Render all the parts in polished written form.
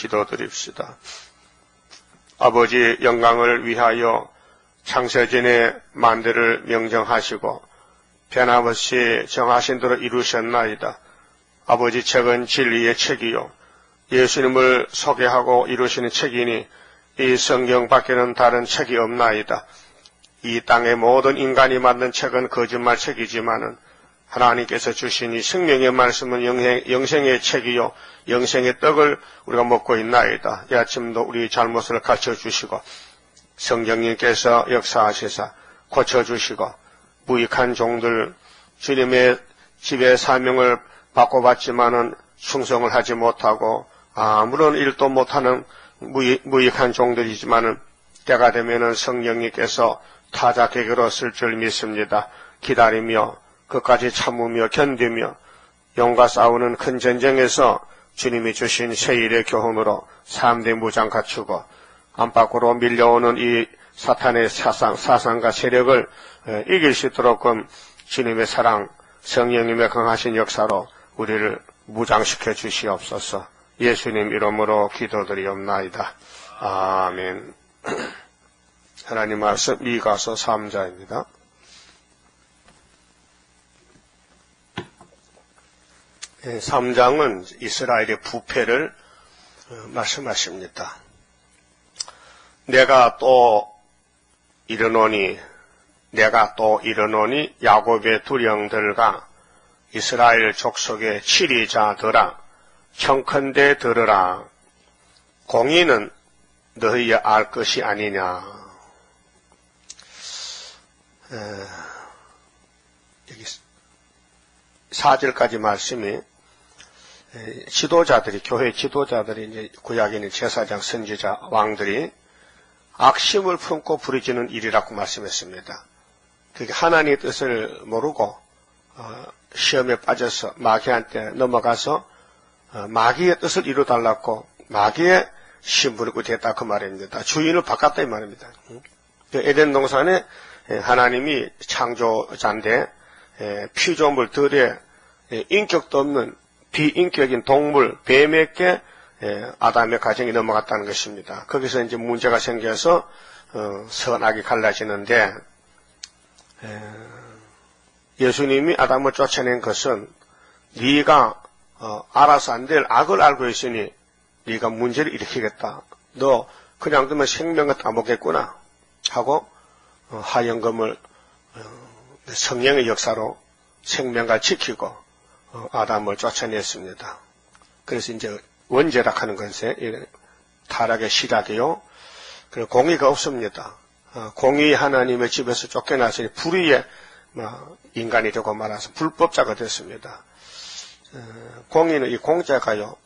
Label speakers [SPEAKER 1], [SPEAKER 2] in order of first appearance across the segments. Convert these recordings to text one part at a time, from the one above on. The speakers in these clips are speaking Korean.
[SPEAKER 1] 기도드립시다. 아버지 영광을 위하여 창세전에 만대를 명정하시고 변함없이 정하신 대로 이루셨나이다. 아버지 책은 진리의 책이요 예수님을 소개하고 이루시는 책이니 이 성경 밖에는 다른 책이 없나이다. 이 땅의 모든 인간이 만든 책은 거짓말 책이지만은 하나님께서 주신 이 생명의 말씀은 영생의 책이요 영생의 떡을 우리가 먹고 있나이다. 이 아침도 우리 잘못을 가르쳐주시고 성령님께서 역사하시사 고쳐주시고 무익한 종들 주님의 집의 사명을 바꿔봤지만은 충성을 하지 못하고 아무런 일도 못하는 무익한 종들이지만은 때가 되면은 성령님께서 타작에게로 쓸 줄 믿습니다. 기다리며 끝까지 참으며 견디며 영과 싸우는 큰 전쟁에서 주님이 주신 세일의 교훈으로 3대 무장 갖추고 안팎으로 밀려오는 이 사탄의 사상과 세력을 이길 수 있도록끔 주님의 사랑, 성령님의 강하신 역사로 우리를 무장시켜 주시옵소서. 예수님 이름으로 기도드리옵나이다. 아멘. 하나님 말씀 미가서 3장입니다. 3장은 이스라엘의 부패를 말씀하십니다. 내가 또 이르노니 야곱의 두 영들과 이스라엘 족속의 치리자들아 청컨대 들으라. 공의는 너희의 알 것이 아니냐. 여기 4절까지 말씀이 지도자들이, 교회 지도자들이, 이제 구약에는 제사장, 선지자, 왕들이 악심을 품고 부르짖는 일이라고 말씀했습니다. 그게 하나님의 뜻을 모르고 시험에 빠져서 마귀한테 넘어가서 마귀의 뜻을 이루달라고 마귀의 심부름이 됐다 그 말입니다. 주인을 바꿨다 이 말입니다. 에덴 동산에 하나님이 창조자인데 피조물들의 인격도 없는 비인격인 동물, 뱀에게 아담의 가정이 넘어갔다는 것입니다. 거기서 이제 문제가 생겨서 선악이 갈라지는데 예수님이 아담을 쫓아낸 것은 네가 알아서 안 될 악을 알고 있으니 네가 문제를 일으키겠다. 너 그냥 두면 생명을 따먹겠구나 하고 하영금을 성령의 역사로 생명을 지키고 아담을 쫓아냈습니다. 그래서 이제 원죄락하는 것에 타락의 시작이요. 그리고 공의가 없습니다. 공의 하나님의 집에서 쫓겨나서 불의의 인간이 되고 말아서 불법자가 됐습니다. 공의는 이 공자가요.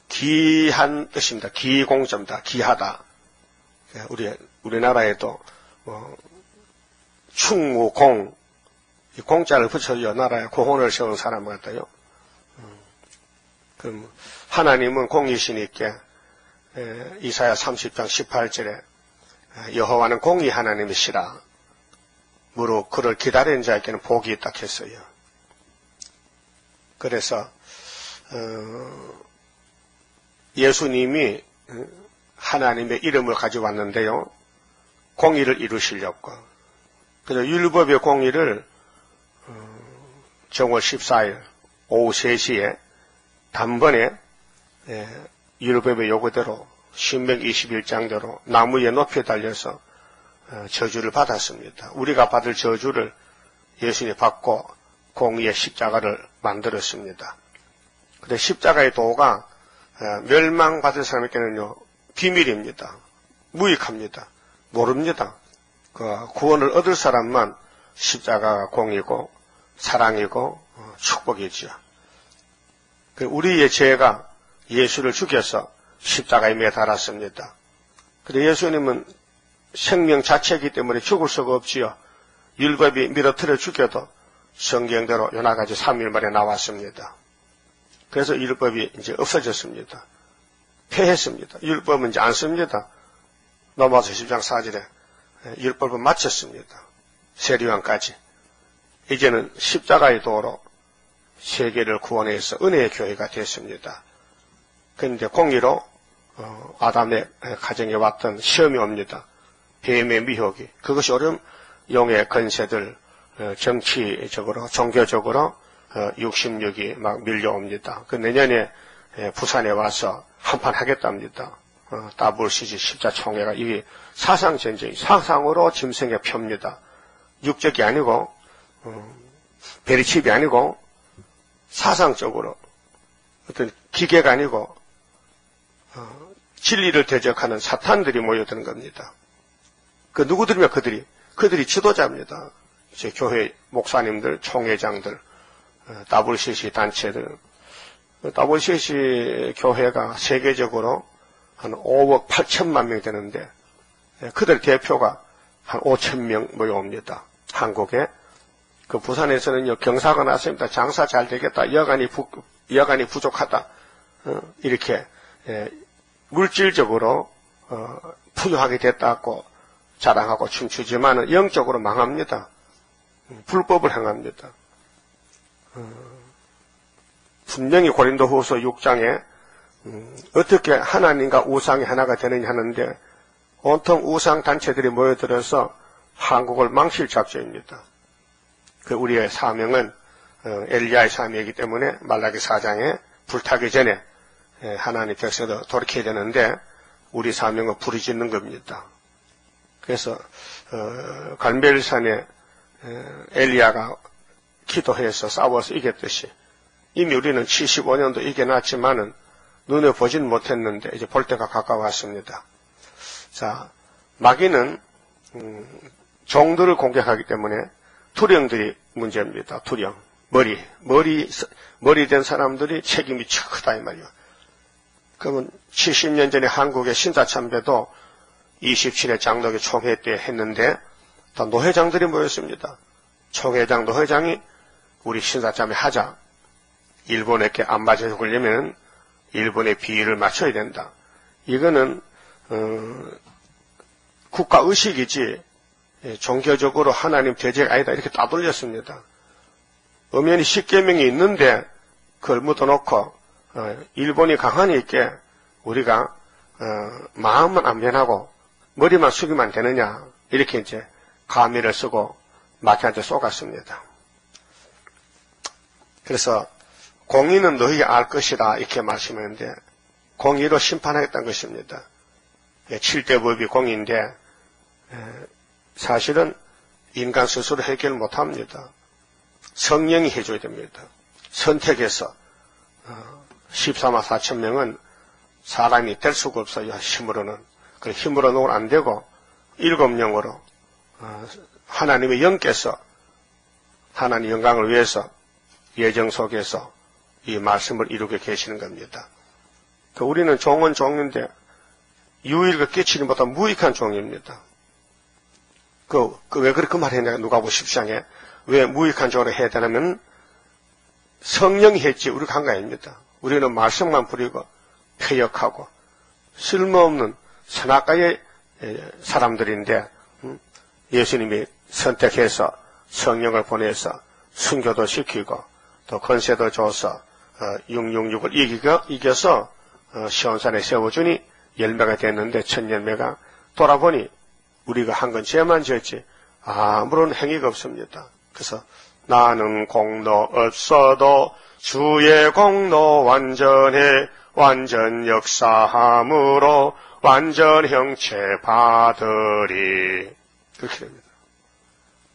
[SPEAKER 1] 기한 뜻입니다. 기공자입니다. 기하다. 우리나라에도 충무공 이 공자를 붙여요. 나라에 공헌을 세운 사람 같아요. 그럼 하나님은 공의시니까 이사야 30장 18절에 여호와는 공의 하나님이시라. 무릇 그를 기다리는 자에게는 복이 있다 했어요. 그래서 예수님이 하나님의 이름을 가져왔는데요. 공의를 이루시려고. 그래서 율법의 공의를 정월 14일 오후 3시에 단번에 율법의 요구대로 신명 21장대로 나무에 높이 달려서 저주를 받았습니다. 우리가 받을 저주를 예수님이 받고 공의의 십자가를 만들었습니다. 근데 십자가의 도가 멸망받을 사람에게는요 비밀입니다. 무익합니다. 모릅니다. 그 구원을 얻을 사람만 십자가가 공이고 사랑이고 축복이지요. 우리의 죄가 예수를 죽여서 십자가에 매달았습니다. 근데 예수님은 생명 자체이기 때문에 죽을 수가 없지요. 율법이 밀어뜨려 죽여도 성경대로 요나같이 3일 만에 나왔습니다. 그래서 율법이 이제 없어졌습니다. 폐했습니다. 율법은 이제 안 씁니다. 로마서 10장 4절에 율법은 마쳤습니다. 세리왕까지. 이제는 십자가의 도로 세계를 구원해서 은혜의 교회가 됐습니다. 그런데 공의로 아담의 가정에 왔던 시험이 옵니다. 뱀의 미혹이. 그것이 오름 용의 건세들 정치적으로 종교적으로 66이 막 밀려옵니다. 그 내년에 부산에 와서 한판 하겠답니다. WCG 십자총회가 이게 사상전쟁이 사상으로 짐승에 펴입니다. 육적이 아니고 베리칩이 아니고 사상적으로 어떤 기계가 아니고 진리를 대적하는 사탄들이 모여드는 겁니다. 그 누구들이며 그들이 지도자입니다. 제 교회 목사님들, 총회장들, WCC 단체들. WCC 교회가 세계적으로 한 5억 8천만 명 되는데 그들 대표가 한 5천 명 모여옵니다. 한국에. 그 부산에서는요, 경사가 났습니다. 장사 잘 되겠다. 여간이 부족하다. 이렇게 물질적으로 부유하게 됐다고 자랑하고 춤추지만 영적으로 망합니다. 불법을 행합니다. 분명히 고린도후서 6장에 어떻게 하나님과 우상이 하나가 되느냐 하는데 온통 우상 단체들이 모여들어서 한국을 망칠 작정입니다. 그 우리의 사명은 엘리야의 사명이기 때문에 말라기 4장에 불타기 전에 하나님 백성도 돌이켜야 되는데 우리 사명은 불이 짓는 겁니다. 그래서 갈멜산에 엘리야가 기도해서 싸워서 이겼듯이 이미 우리는 75년도 이겨놨지만은 눈에 보진 못했는데 이제 볼 때가 가까웠습니다. 자, 마귀는 종들을 공격하기 때문에 투령들이 문제입니다. 투령. 머리 된 사람들이 책임이 크다 이 말이요. 그러면 70년 전에 한국의 신사참배도 27회 장로교 총회 때 했는데 다 노회장들이 모였습니다. 총회장, 노회장이 우리 신사참배 하자. 일본에게 안 맞아 죽으려면 일본의 비위를 맞춰야 된다. 이거는 국가의식이지 종교적으로 하나님 대제가 아니다. 이렇게 따돌렸습니다. 엄연히 10계명이 있는데 그걸 묻어놓고 일본이 강하니까 우리가 마음만 안 변하고 머리만 숙이면 되느냐 이렇게 이제 가미를 쓰고 마귀한테 쏘갔습니다. 그래서 공의는 너희가 알 것이다 이렇게 말씀하는데 공의로 심판하겠다는 것입니다. 7대 법이 공의인데 사실은 인간 스스로 해결 못합니다. 성령이 해줘야 됩니다. 선택해서 14만 4천 명은 사람이 될 수가 없어요. 힘으로는. 그 힘으로는 안 되고 7영으로 하나님의 영께서 하나님 영광을 위해서 예정 속에서 이 말씀을 이루게 계시는 겁니다. 그 우리는 종은 종인데 유일과 끼치는 보다 무익한 종입니다. 왜 그렇게 말했냐, 누가복음 10장에. 왜 무익한 종으로 해야 되냐면, 성령이 했지, 우리가 한 거 아닙니다. 우리는 말씀만 부리고, 폐역하고, 쓸모없는 선악가의 사람들인데, 예수님이 선택해서 성령을 보내서 순교도 시키고, 또 권세도 줘서, 666을 이겨서, 시온산에 세워주니, 열매가 됐는데, 천열매가 돌아보니, 우리가 한 건 죄만 지었지 아무런 행위가 없습니다. 그래서 나는 공로 없어도 주의 공로 완전해 완전 역사함으로 완전 형체 받으리 그렇게 됩니다.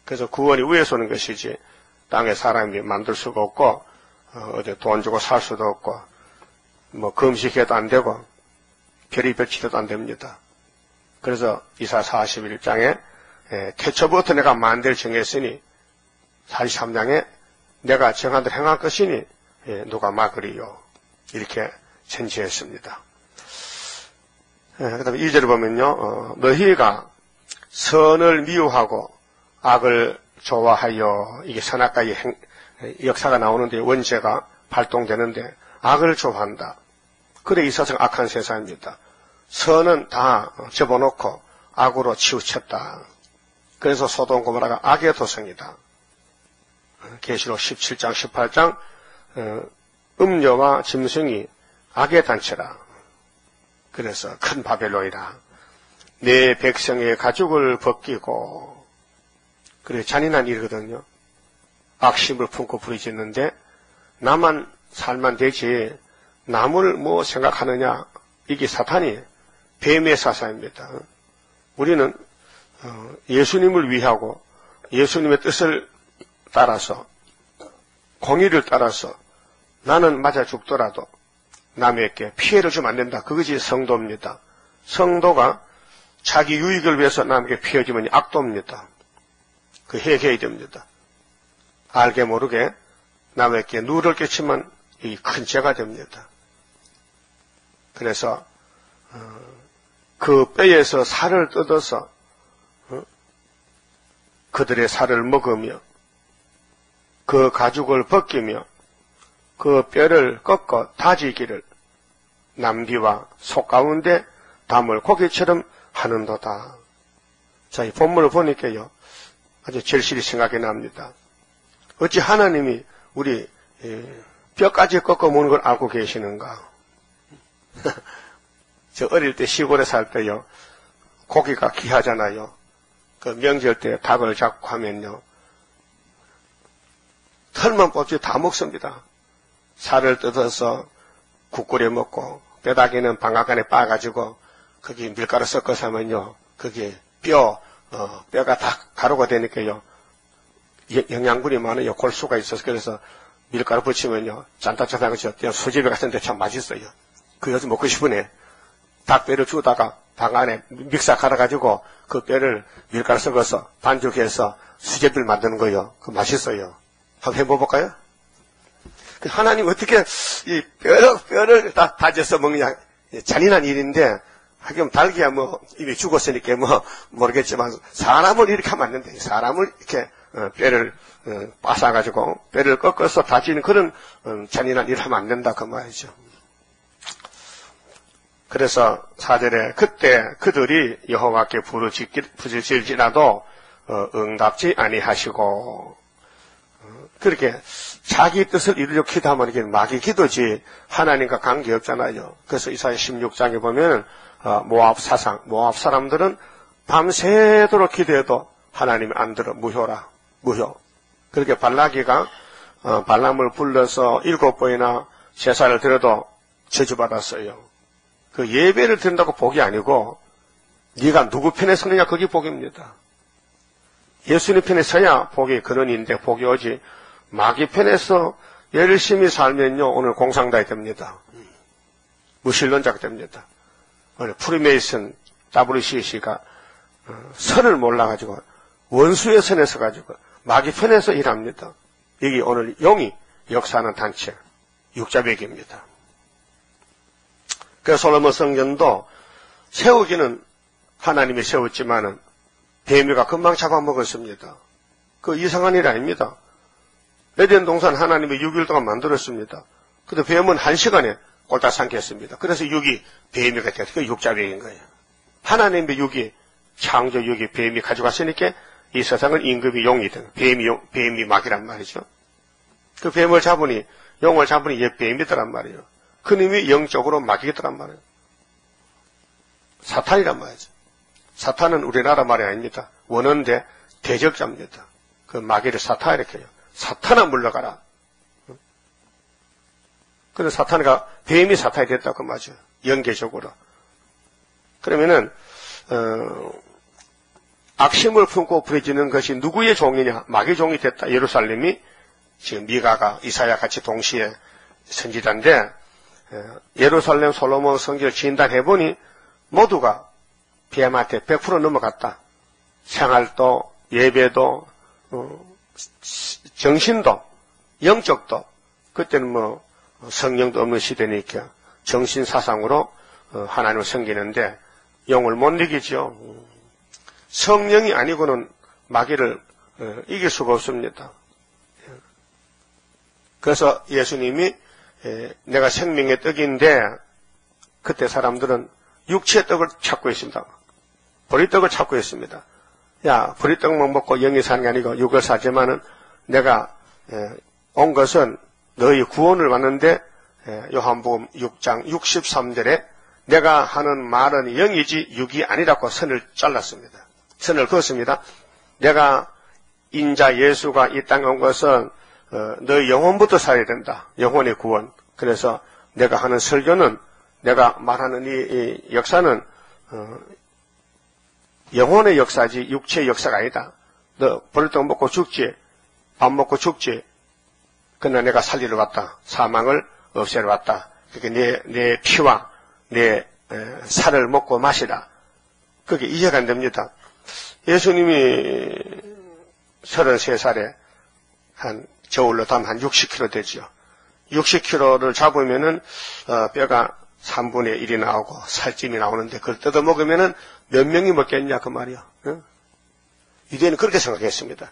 [SPEAKER 1] 그래서 구원이 위에서 오는 것이지 땅에 사람이 만들 수가 없고 어디 돈 주고 살 수도 없고 뭐 금식해도 안 되고 별이 펼치도 안 됩니다. 그래서 이사 41장에 태초부터 내가 만대를 정했으니 43장에 내가 정한 대로 행할 것이니 누가 막으리요 이렇게 전제했습니다. 그 다음에 2절을 보면요 너희가 선을 미워하고 악을 좋아하여 이게 선악과의 역사가 나오는데 원죄가 발동되는데 악을 좋아한다. 그래 이 세상 악한 세상입니다. 선은 다 접어놓고 악으로 치우쳤다. 그래서 소돔 고모라가 악의 도성이다. 계시록 17장 18장 음녀와 짐승이 악의 단체라. 그래서 큰 바벨론이라. 내 백성의 가죽을 벗기고, 그래 잔인한 일이거든요. 악심을 품고 부르짖는데 나만 살만 되지 남을 뭐 생각하느냐. 이게 사탄이 뱀의 사상입니다. 우리는 예수님을 위하고 예수님의 뜻을 따라서 공의를 따라서 나는 맞아 죽더라도 남에게 피해를 주면 안 된다. 그것이 성도입니다. 성도가 자기 유익을 위해서 남에게 피해 주면 악도입니다. 그 해결해야 됩니다. 알게 모르게 남에게 누를 끼치면 이 큰 죄가 됩니다. 그래서 그 뼈에서 살을 뜯어서 그들의 살을 먹으며 그 가죽을 벗기며 그 뼈를 꺾어 다지기를 남비와 속 가운데 담을 고기처럼 하는도다. 자, 이 본문을 보니까요, 아주 절실히 생각이 납니다. 어찌 하나님이 우리 뼈까지 꺾어 먹는 걸 알고 계시는가? 저 어릴 때 시골에 살 때요, 고기가 귀하잖아요. 그 명절 때 닭을 잡고 하면요, 털만 뽑지 다 먹습니다. 살을 뜯어서 국 끓여 먹고, 뼈다귀는 방앗간에 빻아가지고, 거기 밀가루 섞어서 하면요, 거기 뼈가 다 가루가 되니까요, 영양분이 많아요. 골수가 있어서. 그래서 밀가루 붙이면요, 짠따짠한 거죠. 수제비 같은데 참 맛있어요. 그 요즘 먹고 싶으네. 닭뼈를 주다가 닭 안에 믹사 갈아가지고 그 뼈를 밀가루 섞어서 반죽해서 수제비를 만드는 거예요. 그 맛있어요. 한번 해볼까요? 하나님 어떻게 이 뼈를 다 다져서 먹느냐. 잔인한 일인데, 하긴 닭이야 뭐 이미 죽었으니까 뭐 모르겠지만 사람을 이렇게 하면 안 된다. 사람을 이렇게 뼈를 빻아가지고 뼈를 꺾어서 다지는 그런 잔인한 일을 하면 안 된다 그 말이죠. 그래서 4절에 그때 그들이 여호와께 부르짖을지라도 응답지 아니하시고, 그렇게 자기 뜻을 이루려 기도하면 이게 마귀 기도지 하나님과 관계없잖아요. 그래서 이사야 16장에 보면 모압 사람들은 밤새도록 기도해도 하나님이 안 들어. 무효. 그렇게 발라기가 발람을 불러서 7번이나 제사를 드려도 저주받았어요. 그 예배를 드린다고 복이 아니고 네가 누구 편에 서느냐 그게 복입니다. 예수님 편에 서야 복이 근원인데 복이 오지, 마귀 편에서 열심히 살면요 오늘 공상당이 됩니다. 무신론자가 됩니다. 오늘 프리메이슨 WCC가 선을 몰라가지고 원수의 선에 서가지고 마귀 편에서 일합니다. 이게 오늘 용이 역사하는 단체 육자백입니다. 그래서 솔로몬 성전도 세우기는 하나님이 세웠지만은 뱀이가 금방 잡아먹었습니다. 그 이상한 일 아닙니다. 에덴 동산 하나님이 6일 동안 만들었습니다. 근데 뱀은 1시간에 꼴딱 삼켰습니다. 그래서 6이 뱀이가 됐어요. 그 육자백인 거예요. 하나님의 6이 창조 6이 뱀이 가져갔으니까 이 세상은 임금이 용이 된 뱀이 막이란 말이죠. 그 뱀을 잡으니 용을 잡으니 얘 뱀이더란 말이에요. 그놈이 영적으로 막이더란 말이에요. 사탄이란 말이죠. 사탄은 우리나라 말이 아닙니다. 원어인데 대적자입니다. 그 마귀를 사탄 이렇게 해요. 사탄아 물러가라. 그래서 사탄이가 뱀이 사탄이 됐다고 맞아요. 연계적으로. 그러면은 악심을 품고 부려지는 것이 누구의 종이냐? 마귀 종이 됐다. 예루살렘이 지금 미가가 이사야 같이 동시에 선지자인데, 예루살렘 솔로몬 성전을 진단해보니 모두가 뱀한테 100% 넘어갔다. 생활도, 예배도, 정신도, 영적도, 그때는 뭐 성령도 없는 시대니까 정신사상으로 하나님을 섬기는데 영을 못 이기죠. 성령이 아니고는 마귀를 이길 수가 없습니다. 그래서 예수님이 내가 생명의 떡인데, 그때 사람들은 육체의 떡을 찾고 있습니다. 보리떡을 찾고 있습니다. 야, 보리떡만 먹고 영이 사는 게 아니고 육을 사지만은 내가 온 것은 너희 구원을 받는데 요한복음 6장 63절에 내가 하는 말은 영이지 육이 아니라고 선을 잘랐습니다. 선을 그었습니다. 내가 인자 예수가 이 땅에 온 것은 너희 영혼부터 살아야 된다. 영혼의 구원. 그래서 내가 하는 설교는, 내가 말하는 이 역사는 영혼의 역사지 육체의 역사가 아니다. 너 버릇떡 먹고 죽지, 밥 먹고 죽지. 그러나 내가 살리러 왔다. 사망을 없애러 왔다. 그러니까 내 피와 내 살을 먹고 마시라. 그게 이해가 안 됩니다. 예수님이 33살에 저울로 담 한 60kg 되죠. 60kg를 잡으면은 뼈가 3분의 1이 나오고 살찜이 나오는데 그걸 뜯어 먹으면은 몇 명이 먹겠냐 그 말이야. 응? 유대인은 그렇게 생각했습니다.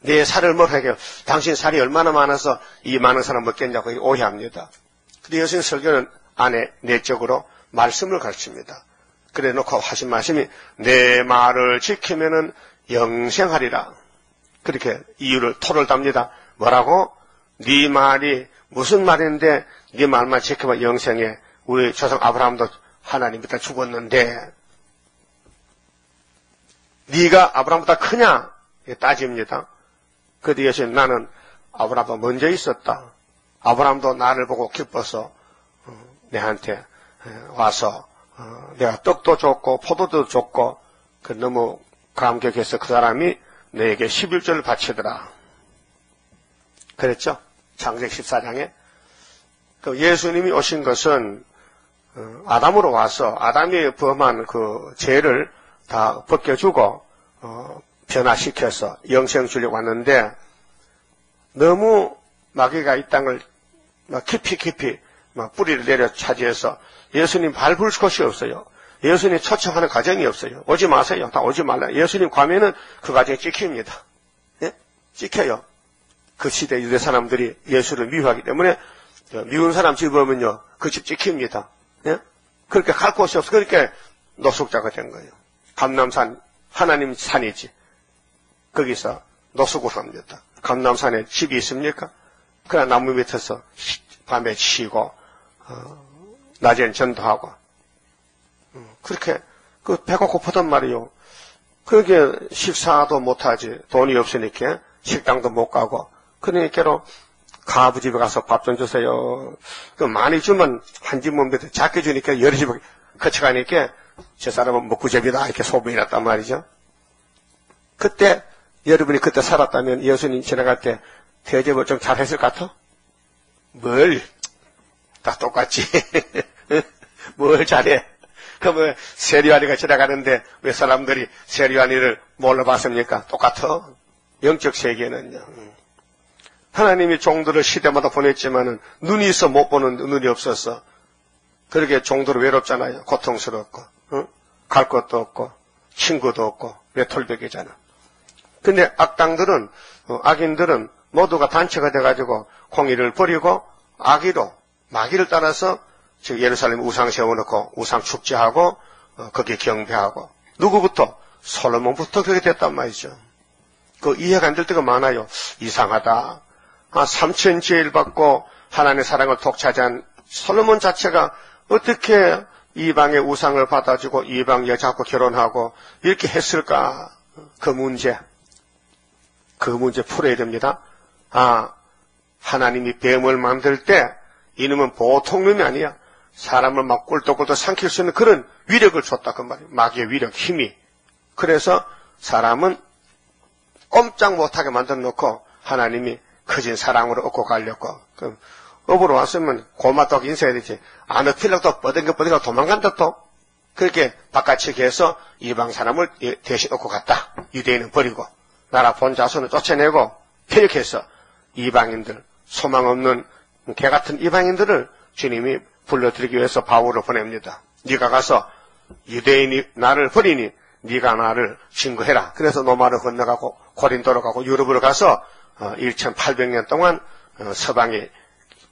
[SPEAKER 1] 내 살을 먹게 당신 살이 얼마나 많아서 이 많은 사람 먹겠냐고 오해합니다. 근데 예수님 설교는 안에 내적으로 말씀을 가르칩니다. 그래 놓고 하신 말씀이 내 말을 지키면은 영생하리라. 그렇게 이유를 토를 답니다. 뭐라고? 네 말이 무슨 말인데 네 말만 지켜봐 영생해. 우리 조상 아브라함도 하나님 밑에 죽었는데 네가 아브라함보다 크냐? 따집니다. 그런데 예수님 나는 아브라함보다 먼저 있었다. 아브라함도 나를 보고 기뻐서 내한테 와서 내가 떡도 줬고 포도도 줬고 너무 감격해서 그 사람이 내게 11조를 바치더라. 그랬죠? 창세기 14장에. 예수님이 오신 것은 아담으로 와서 아담이 범한 그 죄를 다 벗겨주고 변화시켜서 영생 주려고 왔는데 너무 마귀가 이 땅을 깊이 뿌리를 내려 차지해서 예수님 밟을 곳이 없어요. 예수님 초청하는 과정이 없어요. 오지 마세요. 다 오지 말라. 예수님 가면은 그 과정이 찍힙니다. 예? 찍혀요. 그 시대 유대 사람들이 예수를 미워하기 때문에 미운 사람 집 오면요 그 집 찍힙니다. 예? 그렇게 갈 곳이 없어. 그렇게 노숙자가 된 거예요. 감람산 하나님 산이지. 거기서 노숙을 합니다. 감람산에 집이 있습니까? 그냥 나무 밑에서 밤에 쉬고 낮엔 전도하고 그렇게 배가 고프단 말이요. 그게 식사도 못하지. 돈이 없으니까 식당도 못 가고 그러니까 가부집에 가서 밥 좀 주세요. 많이 주면 한 집만 배도 작게 주니까 여러 집에 거쳐가니까 저 사람은 먹구잡이다 이렇게 소문이 났단 말이죠. 그때 여러분이 그때 살았다면 예수님 지나갈 때 대접을 좀 잘했을 것 같아? 뭘? 다 똑같지. 뭘 잘해? 그럼 세리와니가 지나가는데 왜 사람들이 세리와니를 뭘로 봤습니까? 똑같아. 영적 세계는요. 하나님이 종들을 시대마다 보냈지만은 눈이 있어 못 보는 눈이 없어서 그렇게 종들은 외롭잖아요. 고통스럽고 갈 것도 없고 친구도 없고 외톨백이잖아. 근데 악당들은 악인들은 모두가 단체가 돼가지고 공의를 버리고 악의로 마귀를 따라서 즉 예루살렘 우상 세워놓고 우상 축제하고 거기에 경배하고 누구부터? 솔로몬부터 그렇게 됐단 말이죠. 그 이해가 안 될 때가 많아요. 이상하다. 3천 제일 받고 하나님의 사랑을 독차지한 솔로몬 자체가 어떻게 이방의 우상을 받아주고 이방 여자하고 결혼하고 이렇게 했을까? 그 문제 풀어야 됩니다. 하나님이 뱀을 만들 때 이놈은 보통 놈이 아니야. 사람을 막 꿀떡꿀떡 삼킬 수 있는 그런 위력을 줬다 그 말이에요. 마귀의 위력, 힘이. 그래서 사람은 꼼짝 못하게 만들어 놓고 하나님이 커진 사랑으로 얻고 가려고. 그럼 업으로 왔으면 고마떡 인사해야 되지. 안 업히려고 뻗어가 도망간다 또. 그렇게 바깥치기 해서 이방 사람을 대신 얻고 갔다. 유대인은 버리고 나라 본 자손을 쫓아내고 퇴역해서 이방인들, 소망 없는 개같은 이방인들을 주님이 불러들이기 위해서 바울을 보냅니다. 네가 가서 유대인이 나를 버리니 네가 나를 증거해라. 그래서 로마를 건너가고 고린도로 가고 유럽으로 가서 1800년 동안 서방이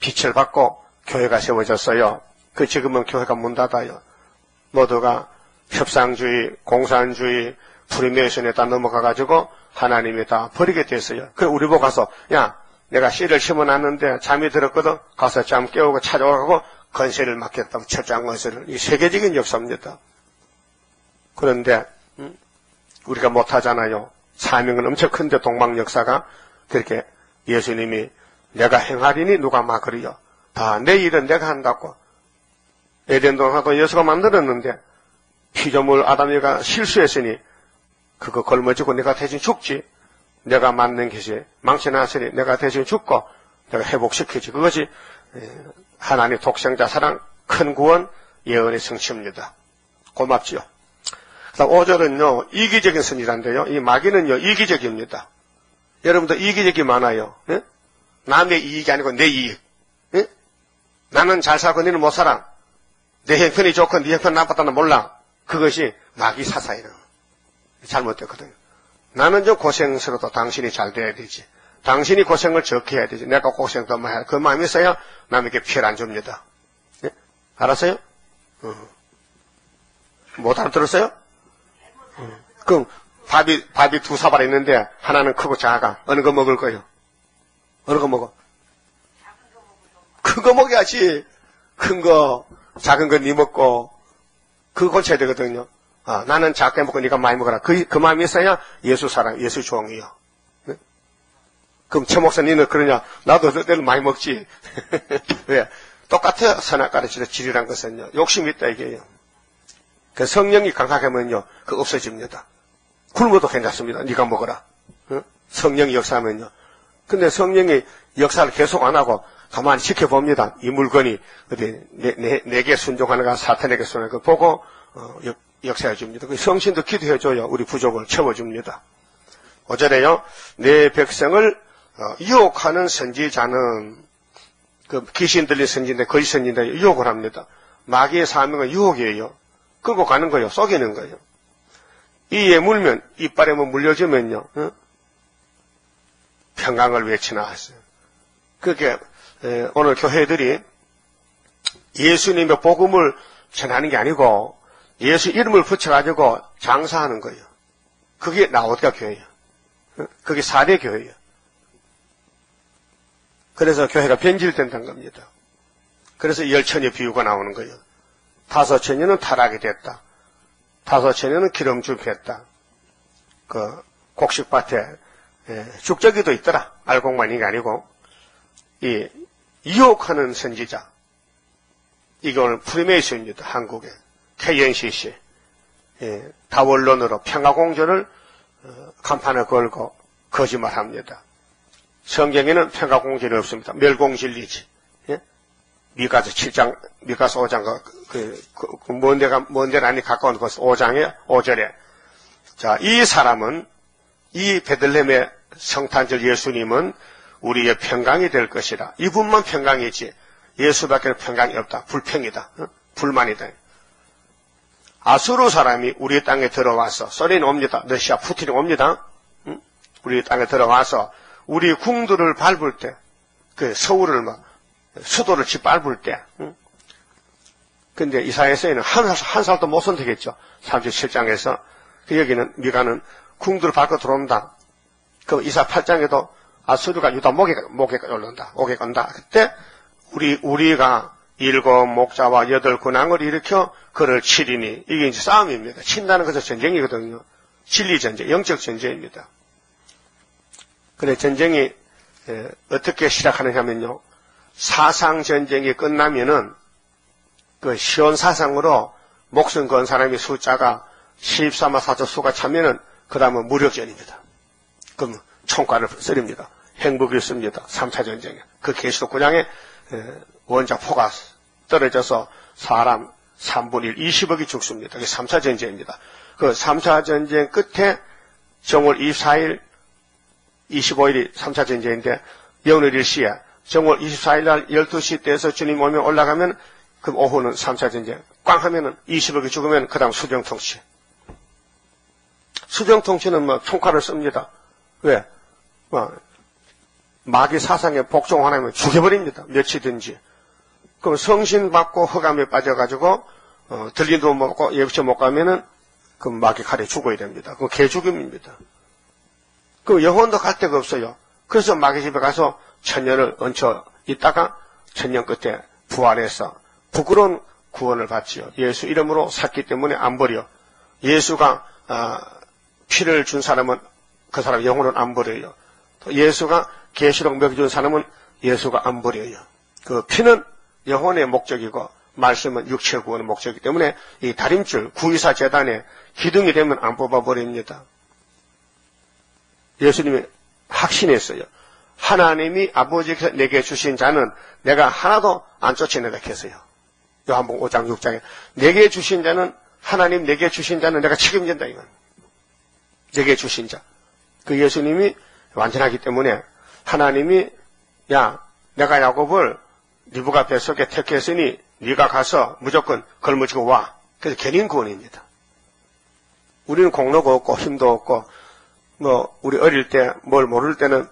[SPEAKER 1] 빛을 받고 교회가 세워졌어요. 그 지금은 교회가 문 닫아요. 모두가 협상주의, 공산주의, 프리메이션에 다 넘어가가지고 하나님이 다 버리게 됐어요. 그래 우리 보고 가서 야 내가 씨를 심어놨는데 잠이 들었거든. 가서 잠 깨우고 찾아오고 건세를 맡겼다. 철저한 건세를. 이 세계적인 역사입니다. 그런데 우리가 못하잖아요. 사명은 엄청 큰데 동방 역사가 그렇게 예수님이 내가 행하리니 누가 막으리요. 다 내 일은 내가 한다고. 에덴 동산도 예수가 만들었는데 피조물 아담이가 실수했으니 그거 걸머지고 내가 대신 죽지. 내가 만든 것이 망신하시니 내가 대신 죽고 내가 회복시키지. 그것이 하나님의 독생자 사랑 큰 구원 예언의 성취입니다. 고맙지요. 그다음 5절은요. 이기적인 선지자인데요. 이 마귀는요. 이기적입니다. 여러분도 이기적이 많아요. 예? 남의 이익이 아니고 내 이익. 예? 나는 잘 살고 너는 못 살아. 내 형편이 좋고 네 형편 나빴다는 몰라. 그것이 마귀 사사예요. 잘못됐거든요. 나는 좀 고생스러워도 당신이 잘 돼야 되지. 당신이 고생을 적게 해야 되지. 내가 고생 더 많이 해야 그 마음이 있어야 남에게 피해를 안 줍니다. 예? 알았어요? 못 알아들었어요? 그럼 밥이 두 사발 있는데 하나는 크고 작아. 어느 거 먹을 거예요? 어느 거 먹어? 큰 거 먹어야지. 큰 거, 작은 거 네 먹고 그거 고쳐야 되거든요. 나는 작게 먹고 네가 많이 먹어라. 그 마음이 있어야 예수 사랑, 예수 종이요. 네? 그럼 최 목사님은 그러냐? 나도 너를 많이 먹지. 왜? 똑같아요. 선악가르치는 질이란 것은요. 욕심이 있다 이게요. 그 성령이 강하게면요, 그 없어집니다. 굶어도 괜찮습니다. 네가 먹어라. 성령이 역사하면요. 근데 성령이 역사를 계속 안 하고 가만히 지켜봅니다. 이 물건이 어디 내게 순종하는가 사탄에게 순종하는가 보고 역사해 줍니다. 성신도 기도해줘요. 우리 부족을 채워줍니다. 5절에요. 내 백성을 유혹하는 선지자는 그 귀신 들린 선지인데 거짓 선지인데 유혹을 합니다. 마귀의 사명은 유혹이에요. 끌고 가는 거예요. 속이는 거예요. 이에 물면 이빨에 물려주면요. 평강을 외치나 했어요. 그렇게 오늘 교회들이 예수님의 복음을 전하는 게 아니고 예수 이름을 붙여가지고 장사하는 거예요. 그게 라오디가 교회예요. 그게 4대 교회예요. 그래서 교회가 변질된다는 겁니다. 그래서 10처녀의 비유가 나오는 거예요. 5처녀는 타락이 됐다. 5처녀는 기름줄 폈다. 그 곡식밭에 죽저기도 있더라. 알곡만이 아니고 이 유혹하는 선지자. 이게 오늘 프리메이슨입니다. 한국에. KNCC. 다원론으로 평화공존을 간판에 걸고 거짓말합니다. 성경에는 평화공존이 없습니다. 멸공진리지. 예? 미가서 7장, 미가서 5장, 먼 데가 아니 가까운 곳 5장에 5절에. 자, 이 사람은, 이 베들레헴의 성탄절 예수님은 우리의 평강이 될 것이라. 이분만 평강이지. 예수밖에 평강이 없다. 불평이다. 불만이다. 아수르 사람이 우리 땅에 들어와서, 소련이 옵니다. 러시아 푸틴이 옵니다. 우리 땅에 들어와서, 우리 궁들을 밟을 때, 그 서울을 수도를 짓밟을 때, 근데 이사야서에는 한 살도 못 선택했죠. 37장에서. 여기는, 미가는 궁들을 밟고 들어온다. 그 이사 8장에도 아수르가 유다 목에까지 올라온다. 오게 간다. 그때, 우리가 7 목자와 8 군왕을 일으켜 그를 치리니, 이게 이제 싸움입니다. 친다는 것은 전쟁이거든요. 진리 전쟁, 영적 전쟁입니다. 그래, 전쟁이, 어떻게 시작하느냐면요. 사상 전쟁이 끝나면은, 그 시온 사상으로 목숨 건 사람의 숫자가 14만 4천 수가 차면은, 그 다음은 무력전입니다. 그럼 총과를 씁니다. 행복을 씁니다. 3차 전쟁에. 그 계시록구장에 원자 포가 떨어져서 사람 3분의 1, 20억이 죽습니다. 그게 3차 전쟁입니다. 그 3차 전쟁 끝에 정월 24일, 25일이 3차 전쟁인데, 영월 일시에 정월 24일 날 12시 때에서 주님 오면 올라가면, 그 오후는 3차 전쟁. 꽝 하면은 20억이 죽으면 그 다음 수정통치. 수정통치는 총칼을 씁니다. 왜? 마귀 사상에 복종하면 죽여버립니다. 며칠든지. 그럼 성신 받고 허감에 빠져가지고, 들린도 못 먹고 예비체 못 가면은, 그 마귀 칼에 죽어야 됩니다. 그 개죽음입니다. 그 영혼도 갈 데가 없어요. 그래서 마귀 집에 가서 천년을 얹혀 있다가 천년 끝에 부활해서 부끄러운 구원을 받지요. 예수 이름으로 샀기 때문에 안 버려. 예수가 피를 준 사람은 그 사람 영혼은 안 버려요. 또 예수가 계시록 먹여준 사람은 예수가 안 버려요. 그 피는 영혼의 목적이고 말씀은 육체 구원의 목적이기 때문에 이 다림줄 구의사 재단에 기둥이 되면 안 뽑아버립니다. 예수님이 확신했어요. 하나님이 아버지께서 내게 주신 자는 내가 하나도 안 쫓아내다 했어요. 요한복음 5장 6장에 내게 주신 자는 하나님 내게 주신 자는 내가 책임진다 이건. 내게 주신 자. 그 예수님이 완전하기 때문에 하나님이 야 내가 야곱을 리브가 뱃속에 택했으니 네가 가서 무조건 걸머지고 와. 그래서 견인 구원입니다. 우리는 공로가 없고 힘도 없고 우리 어릴 때 뭘 모를 때는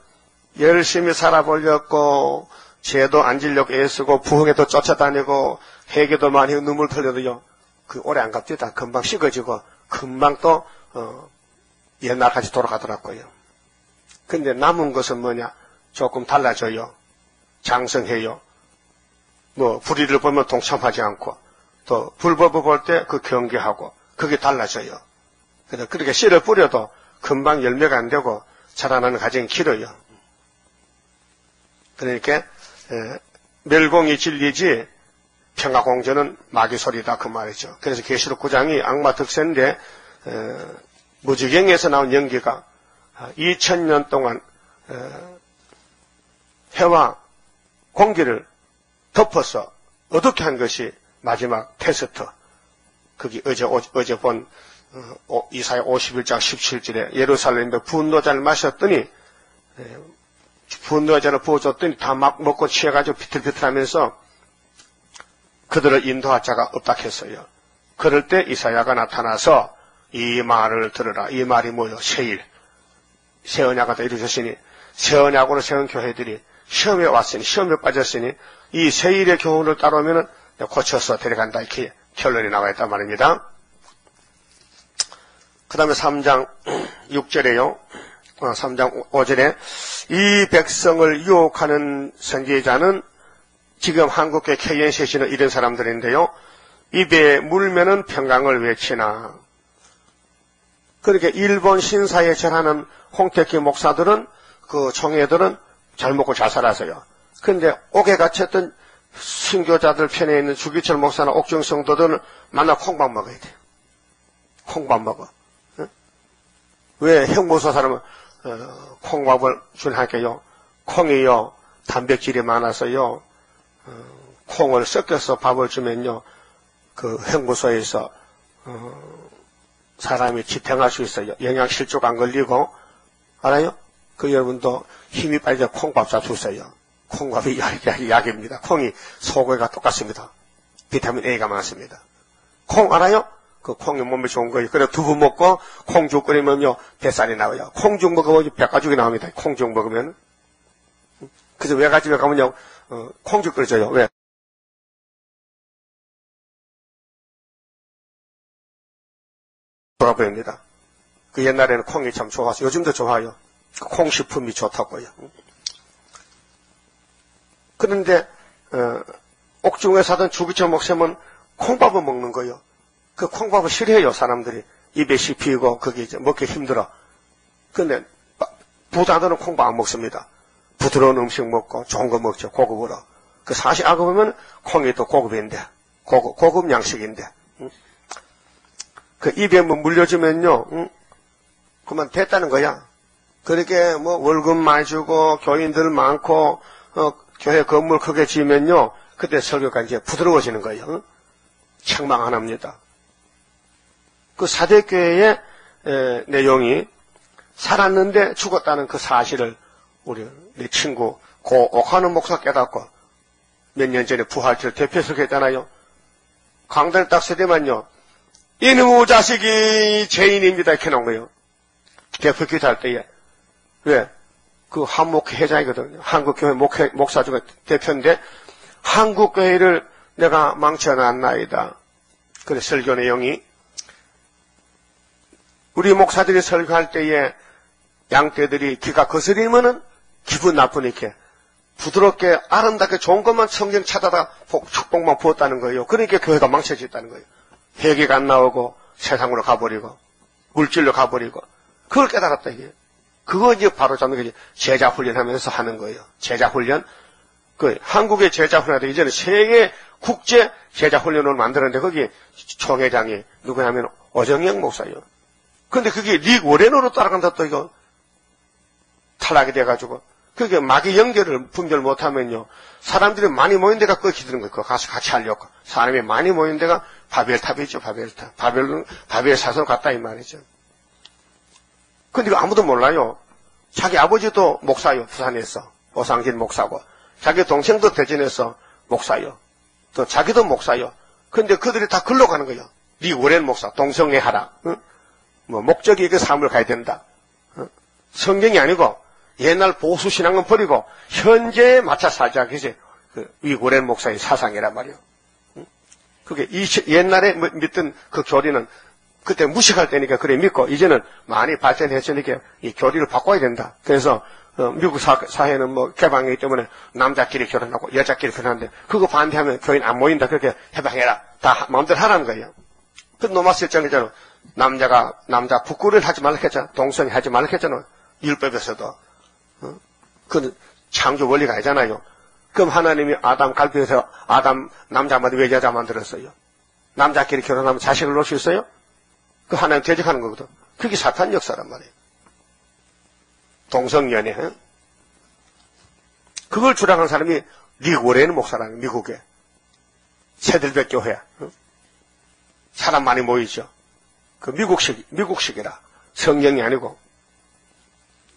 [SPEAKER 1] 열심히 살아보려고 죄도 안 지려고 애쓰고 부흥에도 쫓아다니고 회개도 많이 눈물 흘려도요. 그 오래 안 갑니다. 금방 식어지고 금방 또 옛날까지 돌아가더라고요. 근데 남은 것은 뭐냐? 조금 달라져요. 장성해요. 불의를 보면 동참하지 않고 또 불법을 볼 때 그 경계하고 그게 달라져요. 그래서 그렇게 씨를 뿌려도 금방 열매가 안 되고 자라나는 과정이 길어요. 그러니까 멸공이 진리지 평화공전은 마귀 소리다 그 말이죠. 그래서 계시록 9장이 악마 득세인데 무지경에서 나온 연기가 2000년 동안 해와 공기를 덮어서 어둡게 한 것이 마지막 테스트. 그게 어제 본 이사야 51장 17절에 예루살렘에 분노자를 마셨더니 분노자를 부어줬더니 다 막 먹고 취해가지고 비틀비틀하면서 그들을 인도할 자가 없다 했어요. 그럴 때 이사야가 나타나서 이 말을 들으라. 이 말이 뭐요? 세일. 새 언약을 다 이루셨으니 새 언약으로 세운 교회들이 시험에 왔으니 시험에 빠졌으니 이 세일의 교훈을 따라오면 고쳐서 데려간다 이렇게 결론이 나와 있단 말입니다. 그 다음에 3장 6절에요. 3장 5절에 이 백성을 유혹하는 선지자는 지금 한국의 KNCC는 이런 사람들인데요. 입에 물면은 평강을 외치나. 그렇게 일본 신사에 절하는 홍택기 목사들은 그 총회들은 잘 먹고 잘 살아서요. 그런데 옥에 갇혔던 순교자들 편에 있는 주기철 목사나 옥중 성도들은 만나 콩밥 먹어야 돼요. 콩밥 먹어. 응? 왜 형무소 사람은 콩밥을 주하게요? 콩이요 단백질이 많아서요. 콩을 섞여서 밥을 주면요. 그 형무소에서 사람이 지탱할 수 있어요. 영양실조가 안 걸리고 알아요? 그 여러분도 힘이 빠져 콩밥 잡수세요. 콩밥이 약입니다. 콩이 소고기가 똑같습니다. 비타민 A가 많습니다. 콩 알아요? 그 콩이 몸에 좋은 거예요. 그래 두부 먹고 콩죽 끓이면요 뱃살이 나와요. 콩죽 먹으면 백가죽이 나옵니다. 콩죽 먹으면. 그래서 외갓집에 가면요 콩죽 끓여줘요. 왜? 좋아 보입니다. 그 옛날에는 콩이 참 좋아서 요즘도 좋아요. 콩식품이 좋다고요. 그런데 옥중에 사던 주기철 목사님은 콩밥을 먹는 거예요. 그 콩밥을 싫어해요. 사람들이 입에 씹히고 그게 이제 먹기 힘들어. 그런데 부자들은 콩밥 안 먹습니다. 부드러운 음식 먹고 좋은 거 먹죠. 고급으로. 그 사실 알고 보면 콩이 또 고급인데 고급 양식인데 그 입에 뭐 물려주면요 그만 됐다는 거야. 그렇게 뭐 월급 많이 주고 교인들 많고 교회 건물 크게 지으면요 그때 설교가 이제 부드러워지는 거예요. 책망 안 합니다. 그 사대교회의 내용이 살았는데 죽었다는 그 사실을 우리 내 친구 고 옥하는 목사 깨닫고 몇 년 전에 부활절 대표석 했잖아요. 강단을 딱 세대만요. 이놈의 자식이 죄인입니다. 이렇게 나온 거예요. 대표 기도할 때에. 왜? 그 한목회 회장이거든요. 한국교회 목사 중에 대표인데 한국교회를 내가 망쳐놨나이다. 그래 설교 내용이 우리 목사들이 설교할 때에 양떼들이 귀가 거스리면은 기분 나쁘니까 부드럽게 아름답게 좋은 것만 성경 찾아다 축복만 부었다는 거예요. 그러니까 교회가 망쳐졌다는 거예요. 회개가 안 나오고 세상으로 가버리고 물질로 가버리고 그걸 깨달았다 이게. 그거 이제 바로 잡는 게 제자 훈련하면서 하는 거예요. 제자 훈련. 그 한국의 제자 훈련하기 이전에 세계 국제 제자 훈련을 만들었는데 거기 총회장이 누구냐면 어정영 목사예요. 근데 그게 릭 워렌으로 따라간다 또 이거 탈락이 돼가지고 그게 마귀 연결을 분별 못하면요 사람들이 많이 모인 데가 끄기드는 거예요. 그거 가서 같이 하려고 사람이 많이 모인 데가 바벨탑이죠. 바벨탑. 바벨 사선 같다 이 말이죠. 근데 이거 아무도 몰라요. 자기 아버지도 목사요. 부산에서 오상진 목사고 자기 동생도 대전에서 목사요. 또 자기도 목사요. 근데 그들이 다 글로 가는 거예요. 네 오랜 목사 동성애 하라. 응? 뭐 목적이 그 삶을 가야 된다. 응? 성경이 아니고 옛날 보수 신앙은 버리고 현재에 맞춰 살자. 그게 이 오랜 목사의 사상이란 말이에요. 응? 그게 옛날에 믿던 그 교리는 그때 무식할 때니까 그래 믿고 이제는 많이 발전했으니까 이 교리를 바꿔야 된다. 그래서 미국 사회는 뭐 개방이기 때문에 남자끼리 결혼하고 여자끼리 결혼하는데 그거 반대하면 교인 안 모인다. 그렇게 해방해라. 다 마음대로 하라는 거예요. 그 노마 실정이잖아. 남자 부끄러를 하지 말라 했잖아. 동성애 하지 말라 했잖아. 율법에서도. 그 창조 원리가 아니잖아요. 그럼 하나님이 아담 갈비에서 아담 남자마다 왜 여자 만들었어요? 남자끼리 결혼하면 자식을 놓을 수 있어요? 그 하나님 대적하는 거거든. 그게 사탄 역사란 말이에요. 동성연애. 그걸 주장하는 사람이 릭 워렌 목사라는 미국의 새들백 교회. 사람 많이 모이죠. 그 미국식이라 성경이 아니고.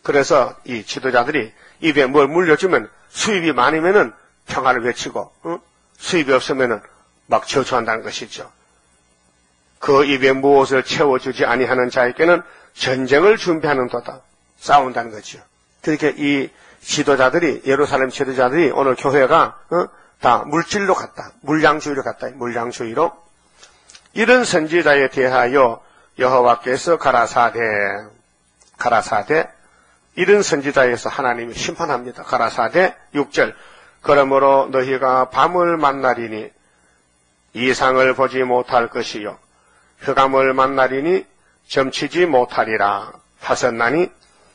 [SPEAKER 1] 그래서 이 지도자들이 입에 뭘 물려주면 수입이 많으면은 평화를 외치고 수입이 없으면은 막 저주한다는 것이죠. 그 입에 무엇을 채워주지 아니하는 자에게는 전쟁을 준비하는 도다. 싸운다는 거죠. 그러니까 이 지도자들이 예루살렘 지도자들이 오늘 교회가 다 물질로 갔다. 물량주의로 갔다. 물량주의로. 이런 선지자에 대하여 여호와께서 가라사대 이런 선지자에서 하나님이 심판합니다. 가라사대 6절 그러므로 너희가 밤을 만나리니 이상을 보지 못할 것이요 흑암을 만나리니 점치지 못하리라 하셨나니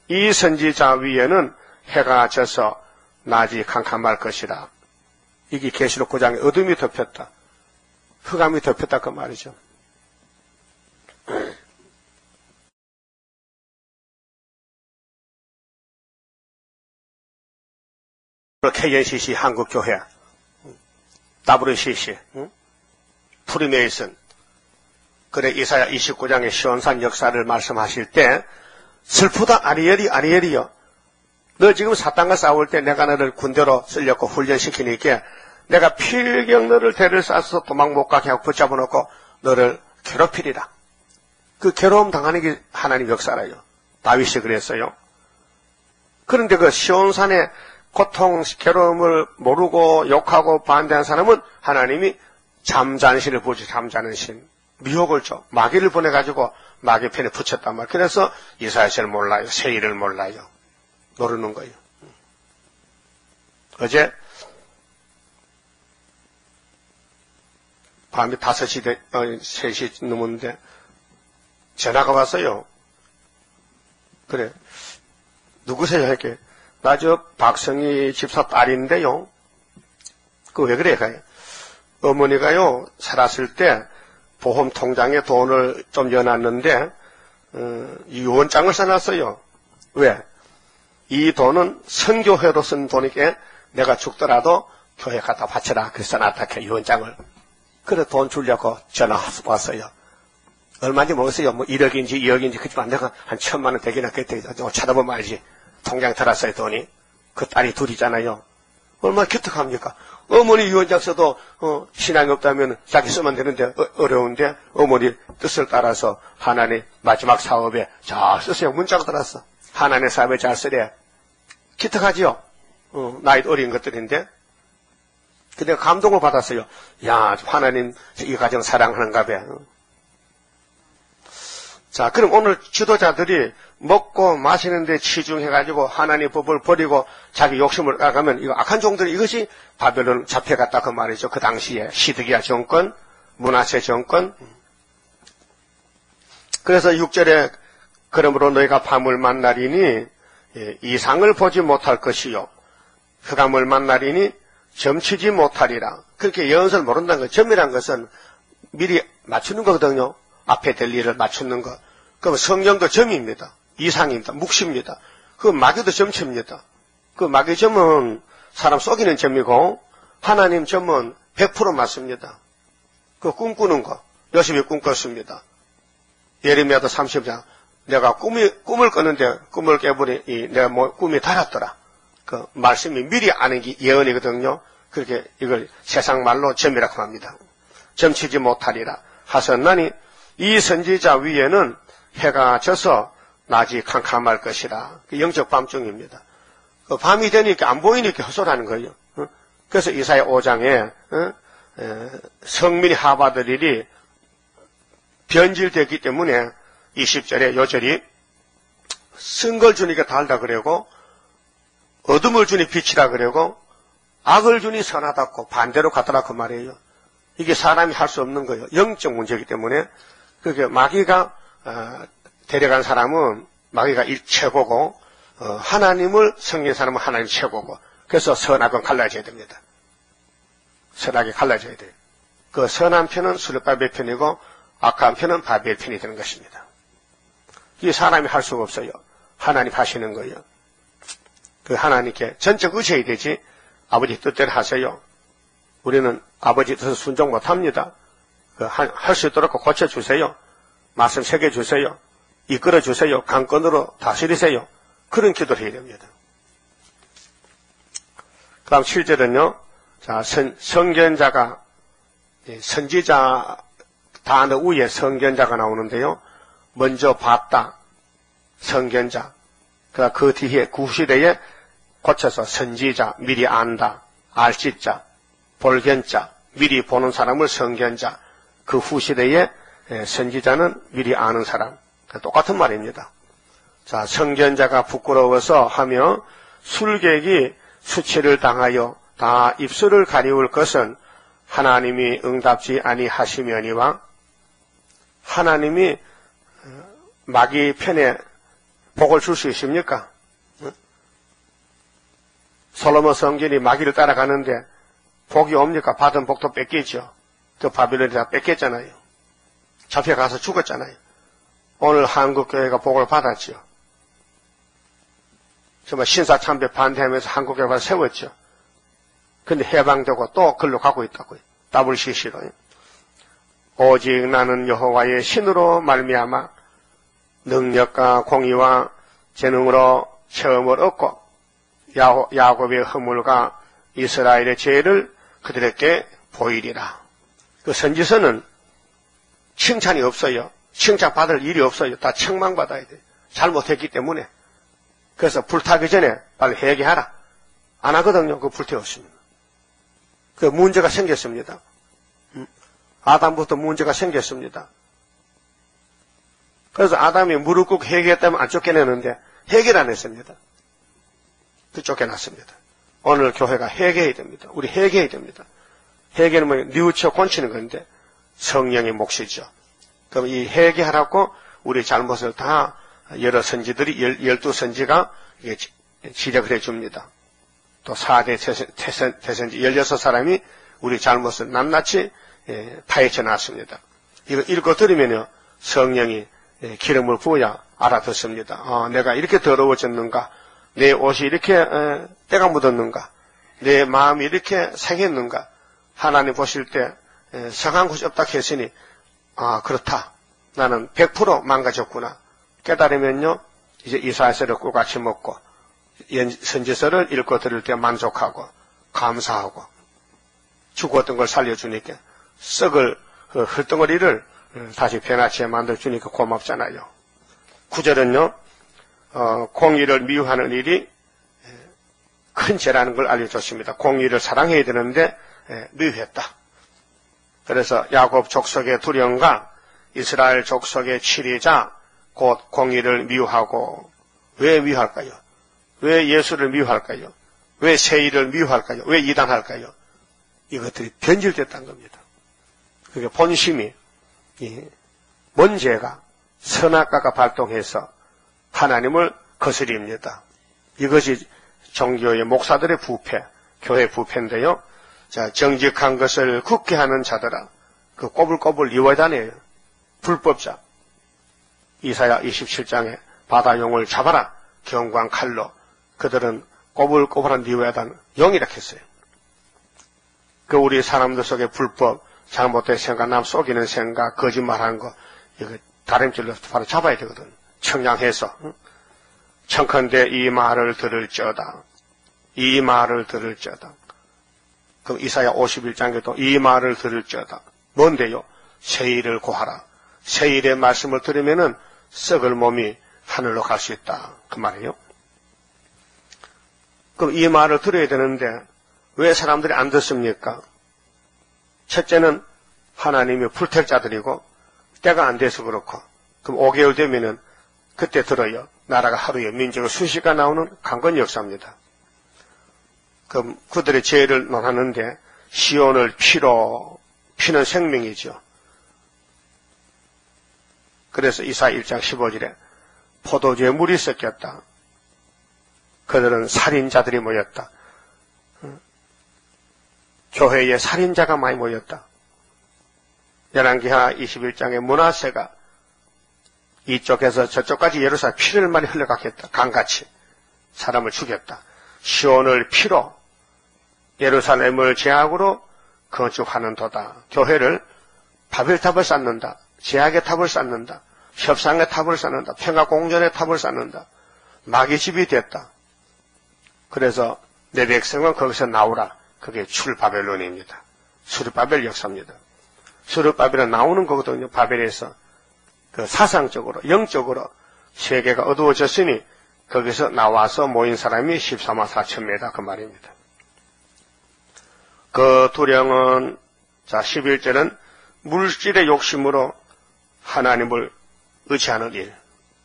[SPEAKER 1] 이 선지자 위에는 해가 져서 낮이 캄캄할 것이라. 이게 계시록 9장에 어둠이 덮였다. 흑암이 덮였다 그 말이죠. KNCC 한국교회, WCC, 프리메이슨, 그래 이사야 29장의 시온산 역사를 말씀하실 때 슬프다 아리엘이여 너 지금 사탄과 싸울 때 내가 너를 군대로 쓰려고 훈련시키니까 내가 필경 너를 대를 쏴서 도망 못 가게 하고 붙잡아 놓고 너를 괴롭히리라. 그 괴로움 당하는 게 하나님 역사라요. 다윗이 그랬어요. 그런데 그 시온산의 고통, 괴로움을 모르고 욕하고 반대한 사람은 하나님이 잠자는 신을 보지 잠자는 신. 미혹을 줘. 마귀를 보내가지고 마귀 편에 붙였단 말이에요. 그래서 이사야서를 몰라요. 세일을 몰라요. 모르는 거예요. 어제 밤에 5시, 3시 넘었는데 전화가 왔어요. 그래. 누구세요? 이렇게. 나 저 박성희 집사 딸인데요. 그 왜 그래? 어머니가요, 살았을 때 보험 통장에 돈을 좀 넣어놨는데, 유언장을 써놨어요. 왜? 이 돈은 선교회로 쓴 돈이기에 내가 죽더라도 교회 갖다 바쳐라. 그래서 써놨다. 유언장을. 그래 돈 주려고 전화 왔어요. 얼마인지 모르겠어요. 뭐 1억인지 2억인지 그지만 내가 한 1,000만 원 되긴 했겠대. 찾아보면 알지. 통장 들었어요, 돈이. 그 딸이 둘이잖아요. 얼마나 기특합니까? 어머니 유언장 써도, 신앙이 없다면 자기 쓰면 되는데, 어려운데, 어머니 뜻을 따라서 하나님 마지막 사업에 잘 쓰세요. 문자가 들었어. 하나님의 사업에 잘 쓰래. 기특하지요? 나이 어린 것들인데. 근데 감동을 받았어요. 야, 하나님 이 가정 사랑하는가 봐. 자, 그럼 오늘 지도자들이 먹고 마시는데 치중해가지고 하나님의 법을 버리고 자기 욕심을 따가면 이거 악한 종들이 이것이 바벨론 잡혀갔다 그 말이죠. 그 당시에 시드기야 정권, 므낫세 정권. 그래서 6절에 그러므로 너희가 밤을 만나리니 이상을 보지 못할 것이요 흑암을 만나리니 점치지 못하리라. 그렇게 예언서를 모른다는 거. 점이란 것은 미리 맞추는 거거든요. 앞에 될 일을 맞추는 거. 그럼 성경도 점입니다. 이상입니다. 묵시입니다. 그 마귀도 점치입니다. 그 마귀 점은 사람 속이는 점이고 하나님 점은 100% 맞습니다. 그 꿈꾸는 거. 요셉이 꿈꿨습니다. 예레미야도 30장. 내가 꿈을 꿨는데 꿈을 깨버리 내가 꿈이 달았더라. 그 말씀이 미리 아는 게 예언이거든요. 그렇게 이걸 세상 말로 점이라고 합니다. 점치지 못하리라 하셨나니 이 선지자 위에는 해가 져서 낮이 캄캄할 것이라. 영적 밤중입니다. 그 밤이 되니까 안 보이니까 헛소리하는 거예요. 그래서 이사야 5장에 성민이 하바들이 변질됐기 때문에 20절에 요절이 쓴 걸 주니까 달다 그러고 어둠을 주니 빛이라 그러고 악을 주니 선하다고 반대로 가더라 그 말이에요. 이게 사람이 할 수 없는 거예요. 영적 문제이기 때문에. 그게 마귀가 데려간 사람은 마귀가 최고고 하나님을 섬긴 사람은 하나님 최고고 그래서 선악은 갈라져야 됩니다. 선악이 갈라져야 돼요. 그 선한 편은 스룹바벨 편이고 악한 편은 바벨 편이 되는 것입니다. 이 사람이 할 수가 없어요. 하나님 하시는 거예요. 그 하나님께 전적 의지해야 되지 아버지 뜻대로 하세요. 우리는 아버지 뜻을 순종 못합니다. 할 수 있도록 고쳐주세요. 말씀 새겨주세요. 이끌어주세요. 강권으로 다스리세요. 그런 기도를 해야 됩니다. 그 다음 7절은요. 자, 선견자가 선지자 단어 위에 선견자가 나오는데요. 먼저 봤다. 선견자. 그 뒤에 구시대에 고쳐서 선지자, 미리 안다. 알지자, 볼견자, 미리 보는 사람을 선견자. 그 후시대에 선지자는 미리 아는 사람. 똑같은 말입니다. 자, 선견자가 부끄러워서 하며 술객이 수치를 당하여 다 입술을 가리울 것은 하나님이 응답지 아니하시며니와 하나님이 마귀 편에 복을 줄 수 있습니까? 솔로몬 성전이 마귀를 따라가는데 복이 옵니까? 받은 복도 뺏기죠. 그 바빌론이 다 뺏겼잖아요. 잡혀가서 죽었잖아요. 오늘 한국교회가 복을 받았죠. 정말 신사참배 반대하면서 한국교회가 세웠죠. 근데 해방되고 또 글로 가고 있다고요. WCC로. 오직 나는 여호와의 신으로 말미암아 능력과 공의와 재능으로 체험을 얻고 야곱의 허물과 이스라엘의 죄를 그들에게 보이리라. 그 선지서는 칭찬이 없어요. 칭찬받을 일이 없어요. 다 책망받아야 돼요. 잘못했기 때문에. 그래서 불타기 전에 빨리 회개하라. 안 하거든요. 그 불태웠습니다. 그 문제가 생겼습니다. 아담부터 문제가 생겼습니다. 그래서 아담이 무릎 꿇고 회개했다면 안 쫓겨내는데 회개를 안 했습니다. 그 쫓겨났습니다. 오늘 교회가 회개해야 됩니다. 우리 회개해야 됩니다. 회개는 뭐 뉘우쳐 고치는 건데 성령의 몫이죠. 그럼 이 회개하라고 우리 잘못을 다 여러 선지들이 12선지가 지적을 해줍니다. 또 4대 태선지 16사람이 우리 잘못을 낱낱이 파헤쳐 놨습니다. 이거 읽고 들으면요 성령이 기름을 부어야 알아듣습니다. 내가 이렇게 더러워졌는가? 내 옷이 이렇게 때가 묻었는가? 내 마음이 이렇게 상했는가? 하나님 보실 때 상한 곳이 없다 했으니 그렇다. 나는 100% 망가졌구나. 깨달으면요 이제 이사야서를 꿀같이 먹고 선지서를 읽고 들을 때 만족하고 감사하고 죽었던 걸 살려주니까 썩을 흙덩어리를 다시 변화치에 만들어주니까 고맙잖아요. 9절은요 공의를 미워하는 일이 큰 죄라는 걸 알려줬습니다. 공의를 사랑해야 되는데 미워했다. 그래서 야곱 족속의 두령과 이스라엘 족속의 치리자 곧 공의를 미워하고, 왜 미워할까요? 왜 예수를 미워할까요? 왜 세일을 미워할까요? 왜 이단할까요? 이것들이 변질됐다는 겁니다. 그게 본심이, 먼죄가, 선악과가 발동해서 하나님을 거스립니다. 이것이 종교의 목사들의 부패, 교회 부패인데요. 자, 정직한 것을 굳게 하는 자들아, 그 꼬불꼬불 이워다네요. 불법자. 이사야 27장에 바다용을 잡아라. 경광 칼로. 그들은 꼬불꼬불한 리워야단 용이라 했어요. 그 우리 사람들 속에 불법, 잘못된 생각, 남 속이는 생각, 거짓말한 거, 이거 다림질로 바로 잡아야 되거든. 청량해서. 청컨대 이 말을 들을지어다. 이 말을 들을지어다. 그럼 이사야 51장에도 이 말을 들을지어다. 뭔데요? 세일을 고하라. 세일의 말씀을 들으면은 썩을 몸이 하늘로 갈 수 있다. 그 말이에요. 그럼 이 말을 들어야 되는데 왜 사람들이 안 듣습니까? 첫째는 하나님이 불택 자들이고 때가 안 돼서 그렇고, 그럼 5개월 되면은 그때 들어요. 나라가 하루에 민족의 수시가 나오는 강건 역사입니다. 그럼 그들의 죄를 논하는데 시온을 피는 생명이죠. 그래서 이사야 1장 15절에 포도주에 물이 섞였다. 그들은 살인자들이 모였다. 교회에 살인자가 많이 모였다. 열왕기하 21장에 므낫세가 이쪽에서 저쪽까지 예루살렘 피를 많이 흘려가게 했다. 강같이 사람을 죽였다. 시온을 피로 예루살렘을 제약으로 건축하는 도다. 교회를 바벨탑을 쌓는다. 제약의 탑을 쌓는다. 협상의 탑을 쌓는다. 평화공전의 탑을 쌓는다. 마귀 집이 됐다. 그래서 내 백성은 거기서 나오라. 그게 출바벨론입니다. 수르바벨 역사입니다. 수르바벨은 나오는 거거든요. 바벨에서 그 사상적으로 영적으로 세계가 어두워졌으니 거기서 나와서 모인 사람이 14만 4천 명이다. 그 말입니다. 그 두령은 자 11절은 물질의 욕심으로 하나님을 의지하는 일.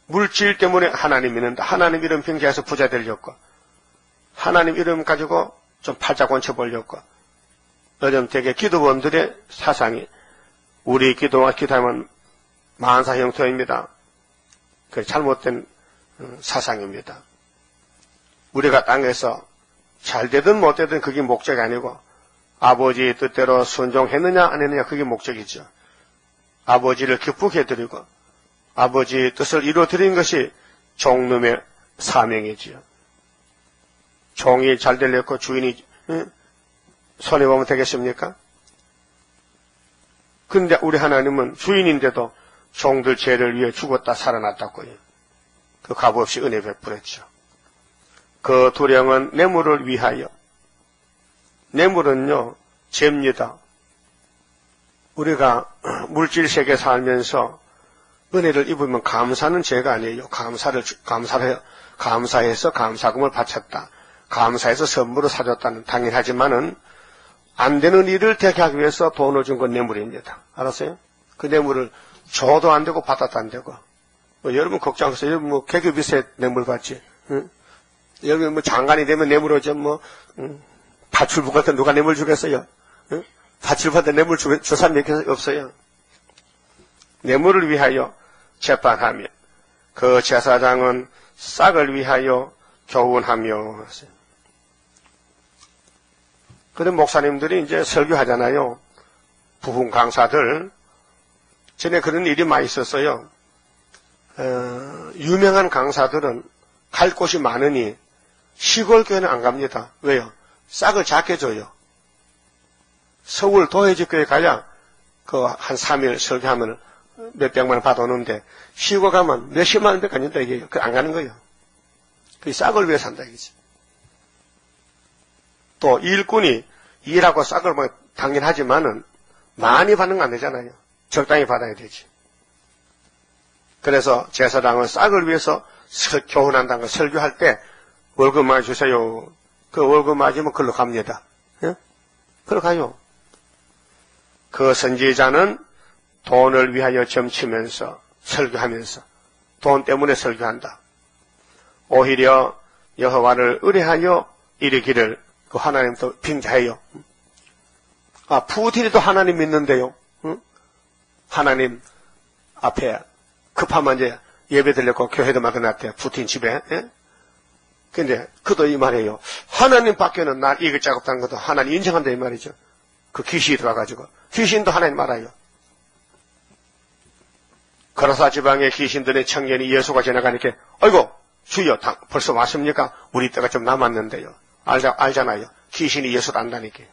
[SPEAKER 1] 물질 때문에 하나님 믿는다. 하나님 이름 빙자해서 부자 되려고. 하나님 이름 가지고 좀 팔자 권쳐보려고. 요즘 되게 기도원들의 사상이 우리 기도하면 만사 형통입니다. 그 잘못된 사상입니다. 우리가 땅에서 잘 되든 못 되든 그게 목적이 아니고 아버지의 뜻대로 순종했느냐 안 했느냐 그게 목적이죠. 아버지를 기쁘게 해드리고 아버지의 뜻을 이루어드린 것이 종놈의 사명이지요. 종이 잘 되려고 주인이 손해보면 되겠습니까? 그런데 우리 하나님은 주인인데도 종들 죄를 위해 죽었다 살아났다고요. 그 값없이 은혜 베풀었죠. 그 두령은 뇌물을 위하여. 뇌물은요 죄입니다. 우리가 물질 세계 살면서 은혜를 입으면 감사는 죄가 아니에요. 감사해서 감사금을 바쳤다. 감사해서 선물을 사줬다는 당연하지만은 안 되는 일을 되게 하기 위해서 돈을 준 건 뇌물입니다. 알았어요? 그 뇌물을 줘도 안 되고 받아도 안 되고. 여러분 걱정하세요. 여러분 뭐 계급이세 뇌물 받지. 응? 여러분 뭐 장관이 되면 뇌물 오죠. 파출부 같은 누가 뇌물 주겠어요? 응? 파출부한테 뇌물 줄 사람이 없어요. 뇌물을 위하여 재판하며 그 제사장은 싹을 위하여 교훈하며. 그런데 목사님들이 이제 설교하잖아요. 부흥 강사들. 전에 그런 일이 많이 있었어요. 유명한 강사들은 갈 곳이 많으니 시골 교회는 안 갑니다. 왜요? 싹을 작게 줘요. 서울 도회지교회 가야 한 3일 설교하면 몇백만 원 받아오는데 시골 가면 몇십만 원밖에 안 준다 이게요. 안 가는 거예요. 그 싹을 위해 산다 이거지. 또 일꾼이 일하고 싹을 뭐 당연하지만은 많이 받는 건 안 되잖아요. 적당히 받아야 되지. 그래서 제사장은 싹을 위해서 교훈한다는 거 설교할 때 월급 많이 주세요. 그 월급 맞으면 그걸로 갑니다. 예? 그걸로 가요. 그 선지자는 돈을 위하여 점치면서 설교하면서 돈 때문에 설교한다. 오히려 여호와를 의뢰하여 이르기를 그 하나님도 빙자해요. 푸틴이 또 하나님 믿는데요. 응? 하나님 앞에 급하면 이제 예배 드렸고 교회도 막아놨대요. 푸틴 집에. 예? 근데 그도 이 말이에요. 하나님 밖에는 날 이길 자가 없다는 것도 하나님 인정한다 이 말이죠. 그 귀신이 들어와가지고. 귀신도 하나님 알아요. 거라사 지방의 귀신들의 청년이 예수가 지나가니까 아이고 주여 벌써 왔습니까? 우리 때가 좀 남았는데요. 알잖아요. 귀신이 예수를 안다니까.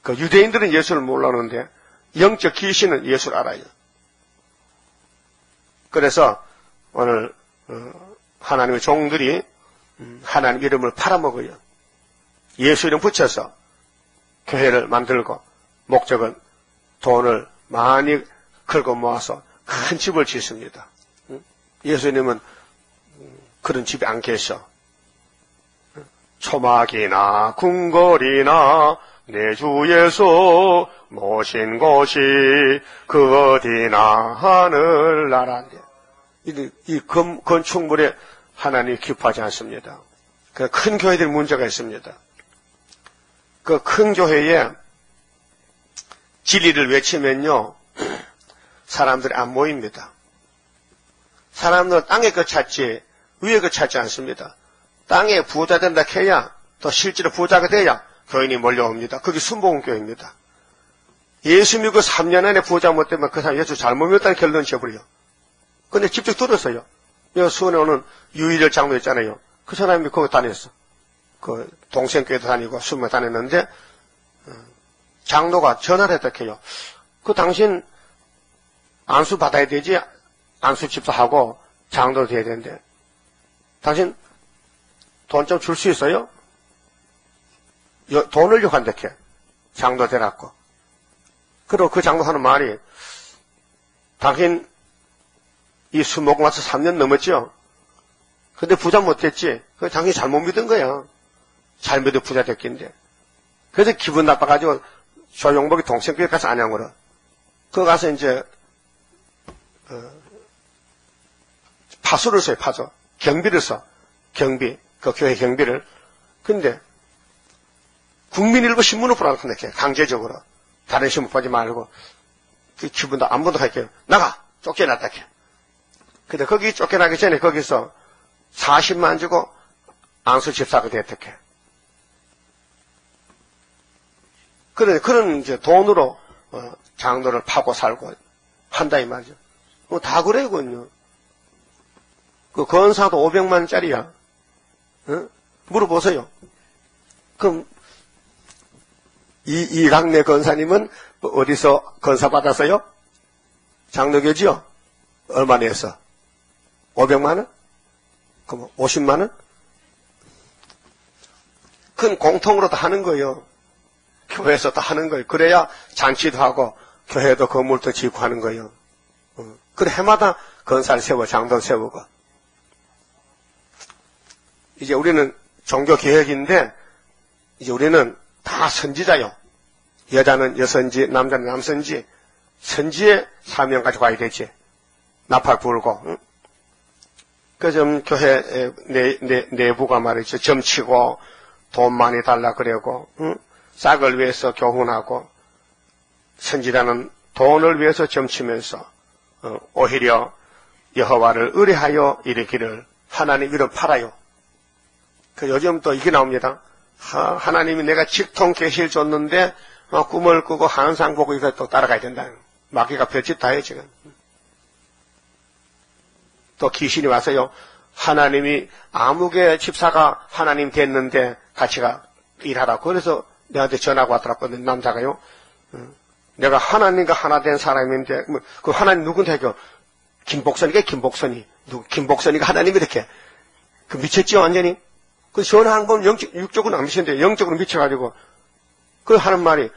[SPEAKER 1] 그 유대인들은 예수를 몰랐는데 영적 귀신은 예수를 알아요. 그래서 오늘 하나님의 종들이 하나님 이름을 팔아먹어요. 예수 이름 붙여서 교회를 만들고 목적은 돈을 많이 긁어 모아서 큰 집을 짓습니다. 예수님은 그런 집에 안 계셔. 초막이나 궁궐이나 내 주 예수 모신 곳이 그 어디나 하늘나라인데 이 건축물에 하나님이 기뻐하지 않습니다. 그 큰 교회들 문제가 있습니다. 그 큰 교회에 진리를 외치면요 사람들이 안 모입니다. 사람들은 땅에 거 찾지 위에 거 찾지 않습니다. 땅에 부자 된다 해야 또 실제로 부자가 돼야 교인이 몰려옵니다. 그게 순복음교회입니다. 예수 믿고 3년 안에 부자 못 되면 그 사람 예수 잘못 믿었다는 결론을 지어버려요. 근데 직접 들었어요. 여 수원에 오는 유일열 장로 있잖아요. 그 사람이 거기 다녔어. 그 동생교회도 다니고 수모 다녔는데 장로가 전화를 했다 해요. 그 당신 안수 받아야 되지 안수 집사하고 장로도 돼야 되는데 당신 돈 좀 줄 수 있어요? 돈을 요구한다 해. 장로 되라고. 그리고 그 장로 하는 말이 당신 이 수목금 와서 3년 넘었죠? 근데 부자 못됐지? 그 당신이 잘못 믿은 거야. 잘 믿어 부자 됐긴데. 그래서 기분 나빠가지고 조용복이 동생교회 가서 안양으로. 그거 가서 이제 파수를 써요, 파수. 경비를 써. 경비. 그 교회 경비를. 근데 국민일보 신문을 보라고 한다, 강제적으로. 다른 신문 보지 말고. 그 기분도 안 보도록 할게요. 나가! 쫓겨났다, 해. 근데 거기 쫓겨나기 전에 거기서 40만 주고 안수 집사가 됐다, 해. 그런 이제 돈으로, 장로를 파고 살고 한다, 이 말이죠. 다 그래요, 그건요. 그 건사도 500만원짜리야. 어? 물어보세요. 그럼, 이강래 건사님은 어디서 건사 받았어요? 장로교지요? 얼마 내서? 500만원? 그럼 50만원? 그건 공통으로 다 하는 거예요. 교회에서 다 하는 거예요. 그래야 잔치도 하고, 교회도 건물도 짓고 하는 거예요. 그래, 해마다 건사를 세워, 장도를 세우고. 이제 우리는 종교개혁인데, 이제 우리는 다 선지자요. 여자는 여선지, 남자는 남선지, 선지의 사명 가지고 와야 되지. 나팔 불고, 응? 그 좀 교회 내부가 말이죠. 점치고, 돈 많이 달라 그러고, 응? 싹을 위해서 교훈하고, 선지자는 돈을 위해서 점치면서, 오히려 여호와를 의뢰하여 이르기를 하나님 이름 팔아요. 그 요즘 또 이게 나옵니다. 하나님이 내가 직통 계시를 줬는데 꿈을 꾸고 환상 보고 이거 또 따라가야 된다. 마귀가 별짓 다 해요 지금. 또 귀신이 와서요. 하나님이 아무개 집사가 하나님 됐는데 같이 일하라고. 그래서 내한테 전화가 왔더라고요. 남자가요. 내가 하나님과 하나 된 사람인데 그 하나님 누군데 김복선이가 김복선이 김복선이가 하나님 이렇게 그 미쳤죠 완전히. 그 전화한 건 육적으로 안 미쳤는데 영적으로 미쳐가지고 그 하는 말이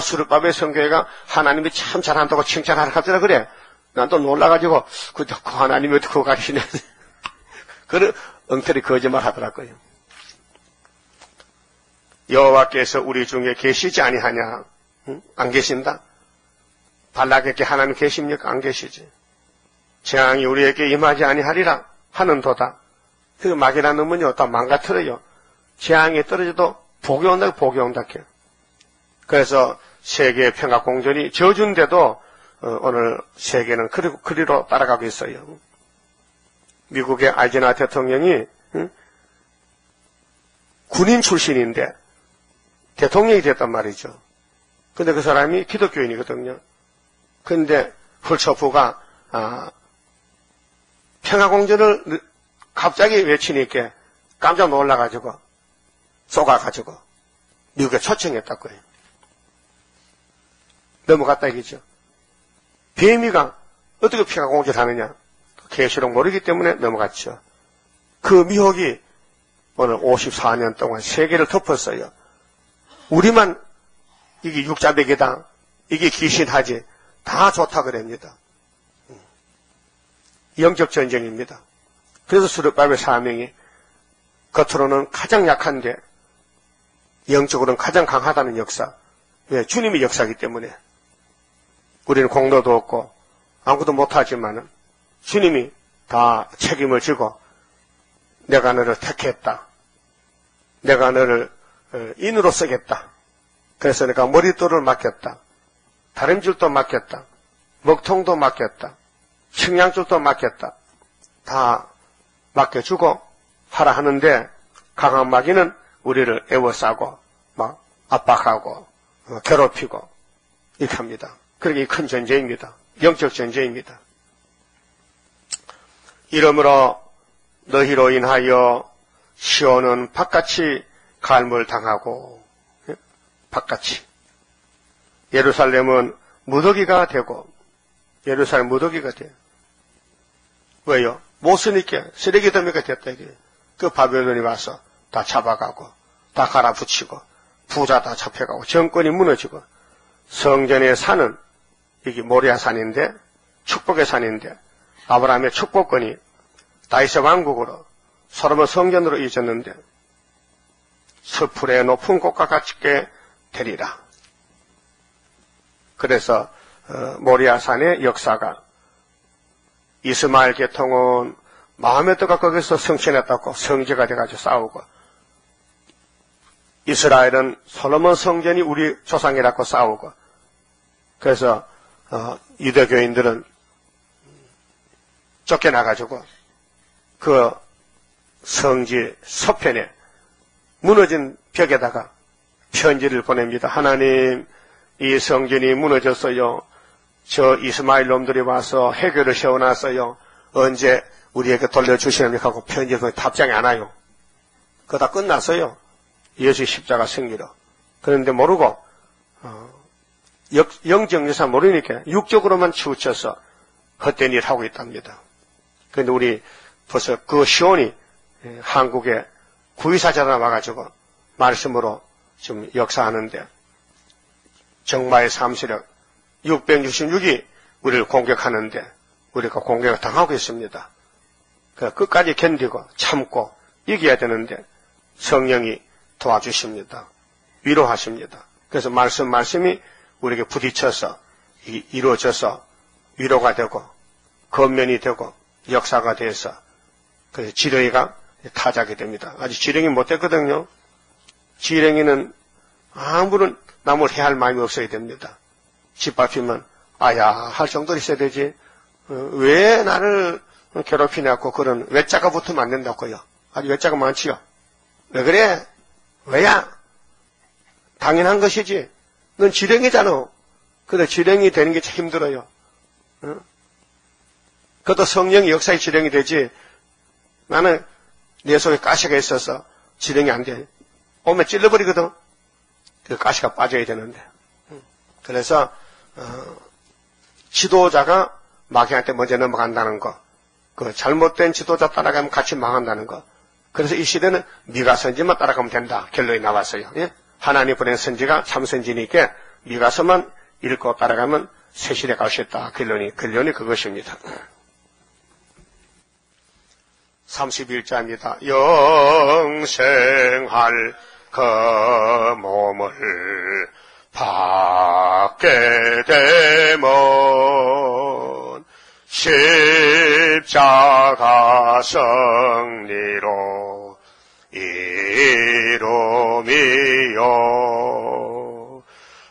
[SPEAKER 1] 수르밥의 성교회가 하나님이 참 잘한다고 칭찬하라 하더라 그래. 난 또 놀라가지고 그 하나님이 어떻게 그거 가르치냐. 그런 엉터리 거짓말 하더라고요. 여호와께서 우리 중에 계시지 아니하냐? 응? 안 계신다? 발락에게 하나님 계십니까? 안 계시지. 재앙이 우리에게 임하지 아니하리라 하는도다. 그 막이라는 놈은요, 또 망가뜨려요. 재앙이 떨어져도 복이 온다, 복이 온다. 그래서 세계 평화 공존이 저주인데도 오늘 세계는 그리로 따라가고 있어요. 미국의 아이젠하워 대통령이 군인 출신인데 대통령이 됐단 말이죠. 근데 그 사람이 기독교인이거든요. 근데 훌초프가 평화공존을 갑자기 외치니까 깜짝 놀라가지고 쏘가가지고 미국에 초청했다고요. 넘어갔다 이거죠. 뱀이가 어떻게 평화공존하느냐? 계시록 모르기 때문에 넘어갔죠. 그 미혹이 오늘 54년 동안 세계를 덮었어요. 우리만 이게 육자백이다, 이게 귀신하지, 다 좋다 그럽니다. 영적 전쟁입니다. 그래서 수르바벨 사명이 겉으로는 가장 약한데 영적으로는 가장 강하다는 역사. 왜? 주님이 역사이기 때문에. 우리는 공로도 없고 아무것도 못하지만은 주님이 다 책임을 지고 내가 너를 택했다. 내가 너를 인으로 쓰겠다. 그래서 내가 머릿돌을 맡겼다. 다림줄도 맡겼다. 먹통도 맡겼다. 식량줄도 맡겼다. 다 맡겨주고 하라 하는데 강한 마귀는 우리를 애워싸고 막 압박하고 괴롭히고 이렇게 합니다. 그러기 큰 전쟁입니다. 영적 전쟁입니다. 이러므로 너희로 인하여 시온은 바깥이 갈물당하고 바깥이 예루살렘은 무더기가 되고 예루살렘 무더기가 돼요. 왜요? 못 쓰니까 쓰레기 더미가 됐다 이게. 그 바벨론이 와서 다 잡아가고 다 갈아붙이고 부자 다 잡혀가고 정권이 무너지고 성전의 산은 이게 모리아 산인데 축복의 산인데 아브라함의 축복권이 다윗의 왕국으로 솔로몬 성전으로 이어졌는데 숲풀의 높은 곳과 같게 되리라. 그래서 모리아 산의 역사가 이스마엘 계통은 마음에 떠가 거기서 성취했다고 성제가 돼가지고 싸우고 이스라엘은 솔로몬 성전이 우리 조상이라고 싸우고 그래서 유대교인들은 쫓겨나가지고 그 성지 서편에 무너진 벽에다가 편지를 보냅니다. 하나님, 이 성전이 무너졌어요. 저 이스마엘 놈들이 와서 해결을 세워놨어요. 언제 우리에게 돌려주시렵니까 하고 편지를 답장이 안 와요. 그거 다 끝났어요. 예수의 십자가 승리로. 그런데 모르고 영적 역사 모르니까 육적으로만 치우쳐서 헛된 일을 하고 있답니다. 그런데 우리 벌써 그 시온이 한국에 구의사자가 와가지고 말씀으로 좀 역사하는데 정마의 삼세력 666이 우리를 공격하는데 우리가 공격을 당하고 있습니다. 끝까지 견디고 참고 이겨야 되는데 성령이 도와주십니다. 위로하십니다. 그래서 말씀이 우리에게 부딪혀서 이루어져서 위로가 되고 건면이 되고 역사가 돼서 그래서 지렁이가 타작이 됩니다. 아직 지렁이 못됐거든요. 지렁이는 아무런 남을 해할 마음이 없어야 됩니다. 짓밟히면 아야 할 정도로 있어야 되지. 왜 나를 괴롭히냐고 그런 외자가 붙으면 안 된다고요. 아주 외자가 많지요. 왜 그래? 왜야? 당연한 것이지. 넌 지렁이잖아. 근데 지렁이 되는 게 참 힘들어요. 그것도 성령이 역사의 지렁이 되지. 나는 내 속에 가시가 있어서 지렁이 안 돼. 오면 찔러버리거든. 그 가시가 빠져야 되는데. 그래서 지도자가 마귀한테 먼저 넘어간다는 거. 그 잘못된 지도자 따라가면 같이 망한다는 거. 그래서 이 시대는 미가 선지만 따라가면 된다. 결론이 나왔어요. 예? 하나님 보낸 선지가 참 선지니까 미가서만 읽고 따라가면 새 시대 갈 수 있다. 결론이 그것입니다. 31자입니다. 영생할 그 몸을 받게 되면 십자가 승리로 이루미요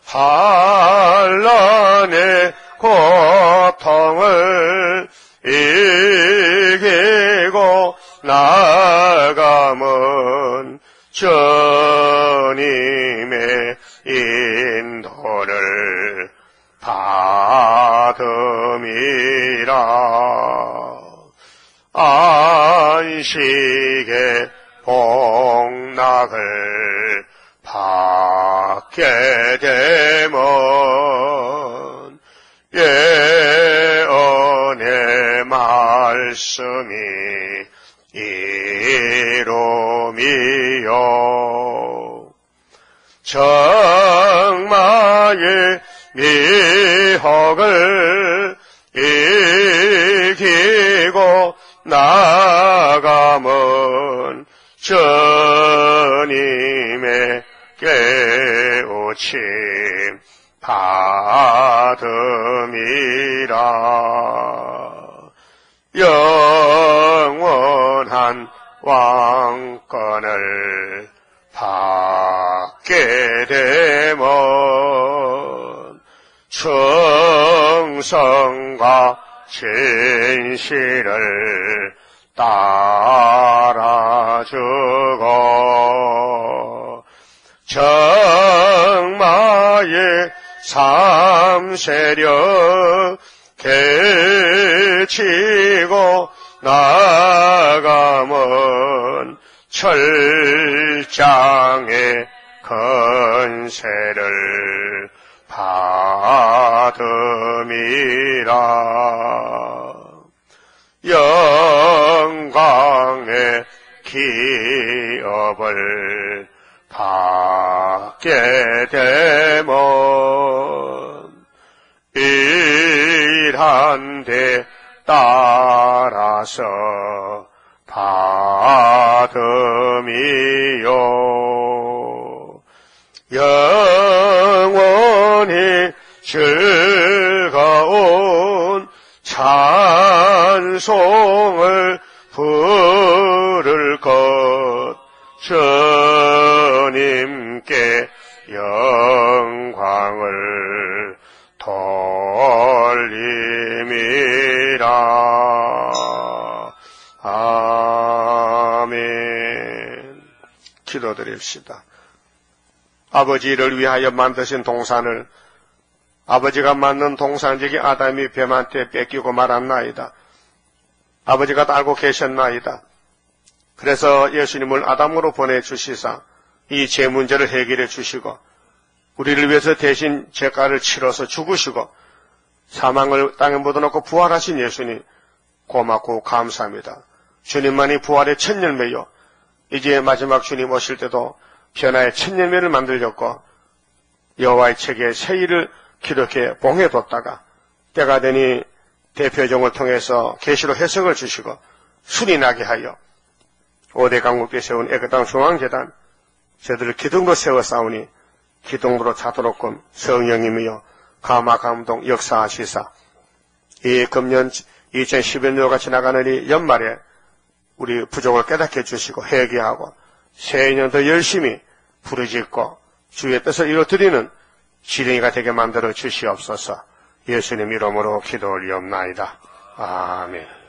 [SPEAKER 1] 환난의 고통을 이기고 나아감은 주님의 인도를 받음이라. 안식의 복락을 받게 되면 예언의 말씀이 이루미요 정마의 미혹을 이기고 나아감은 주님의 깨우침 받음이라. 영원한 왕권을 받게 되면 충성과 진실을 따라주고 정마의 삼세력 개치고 나아감은 철장의 건세를 받음이라. 영광의 기업을 받게 되면 일한 데 따라서 받음이요 영원히 즐거운 찬송을 부를 것 주님께 영광을 돌림이라. 아멘. 기도드립시다. 아버지를 위하여 만드신 동산을 아버지가 만든 동산적이 아담이 뱀한테 뺏기고 말았나이다. 아버지가 다 알고 계셨나이다. 그래서 예수님을 아담으로 보내주시사 이 죄 문제를 해결해 주시고 우리를 위해서 대신 죄가를 치러서 죽으시고 사망을 땅에 묻어놓고 부활하신 예수님 고맙고 감사합니다. 주님만이 부활의 첫 열매요 이제 마지막 주님 오실 때도 변화의 첫 열매를 만들렸고 여호와의 책에 새 일을 기록해 봉해뒀다가 때가 되니 대표종을 통해서 계시로 해석을 주시고 순이 나게 하여 5대 강국에 세운 애국당 중앙재단 저들을 기둥으로 세워 싸우니 기둥으로 차도록금 성령님이여 감화감동 역사하시사 이 금년 2011년도가 지나가는 이 연말에 우리 부족을 깨닫게 해주시고 회개하고 새해년 더 열심히 부르짖고 주의 뜻을 이루어드리는 지렁이가 되게 만들어 주시옵소서. 예수님 이름으로 기도 올리옵나이다. 아멘.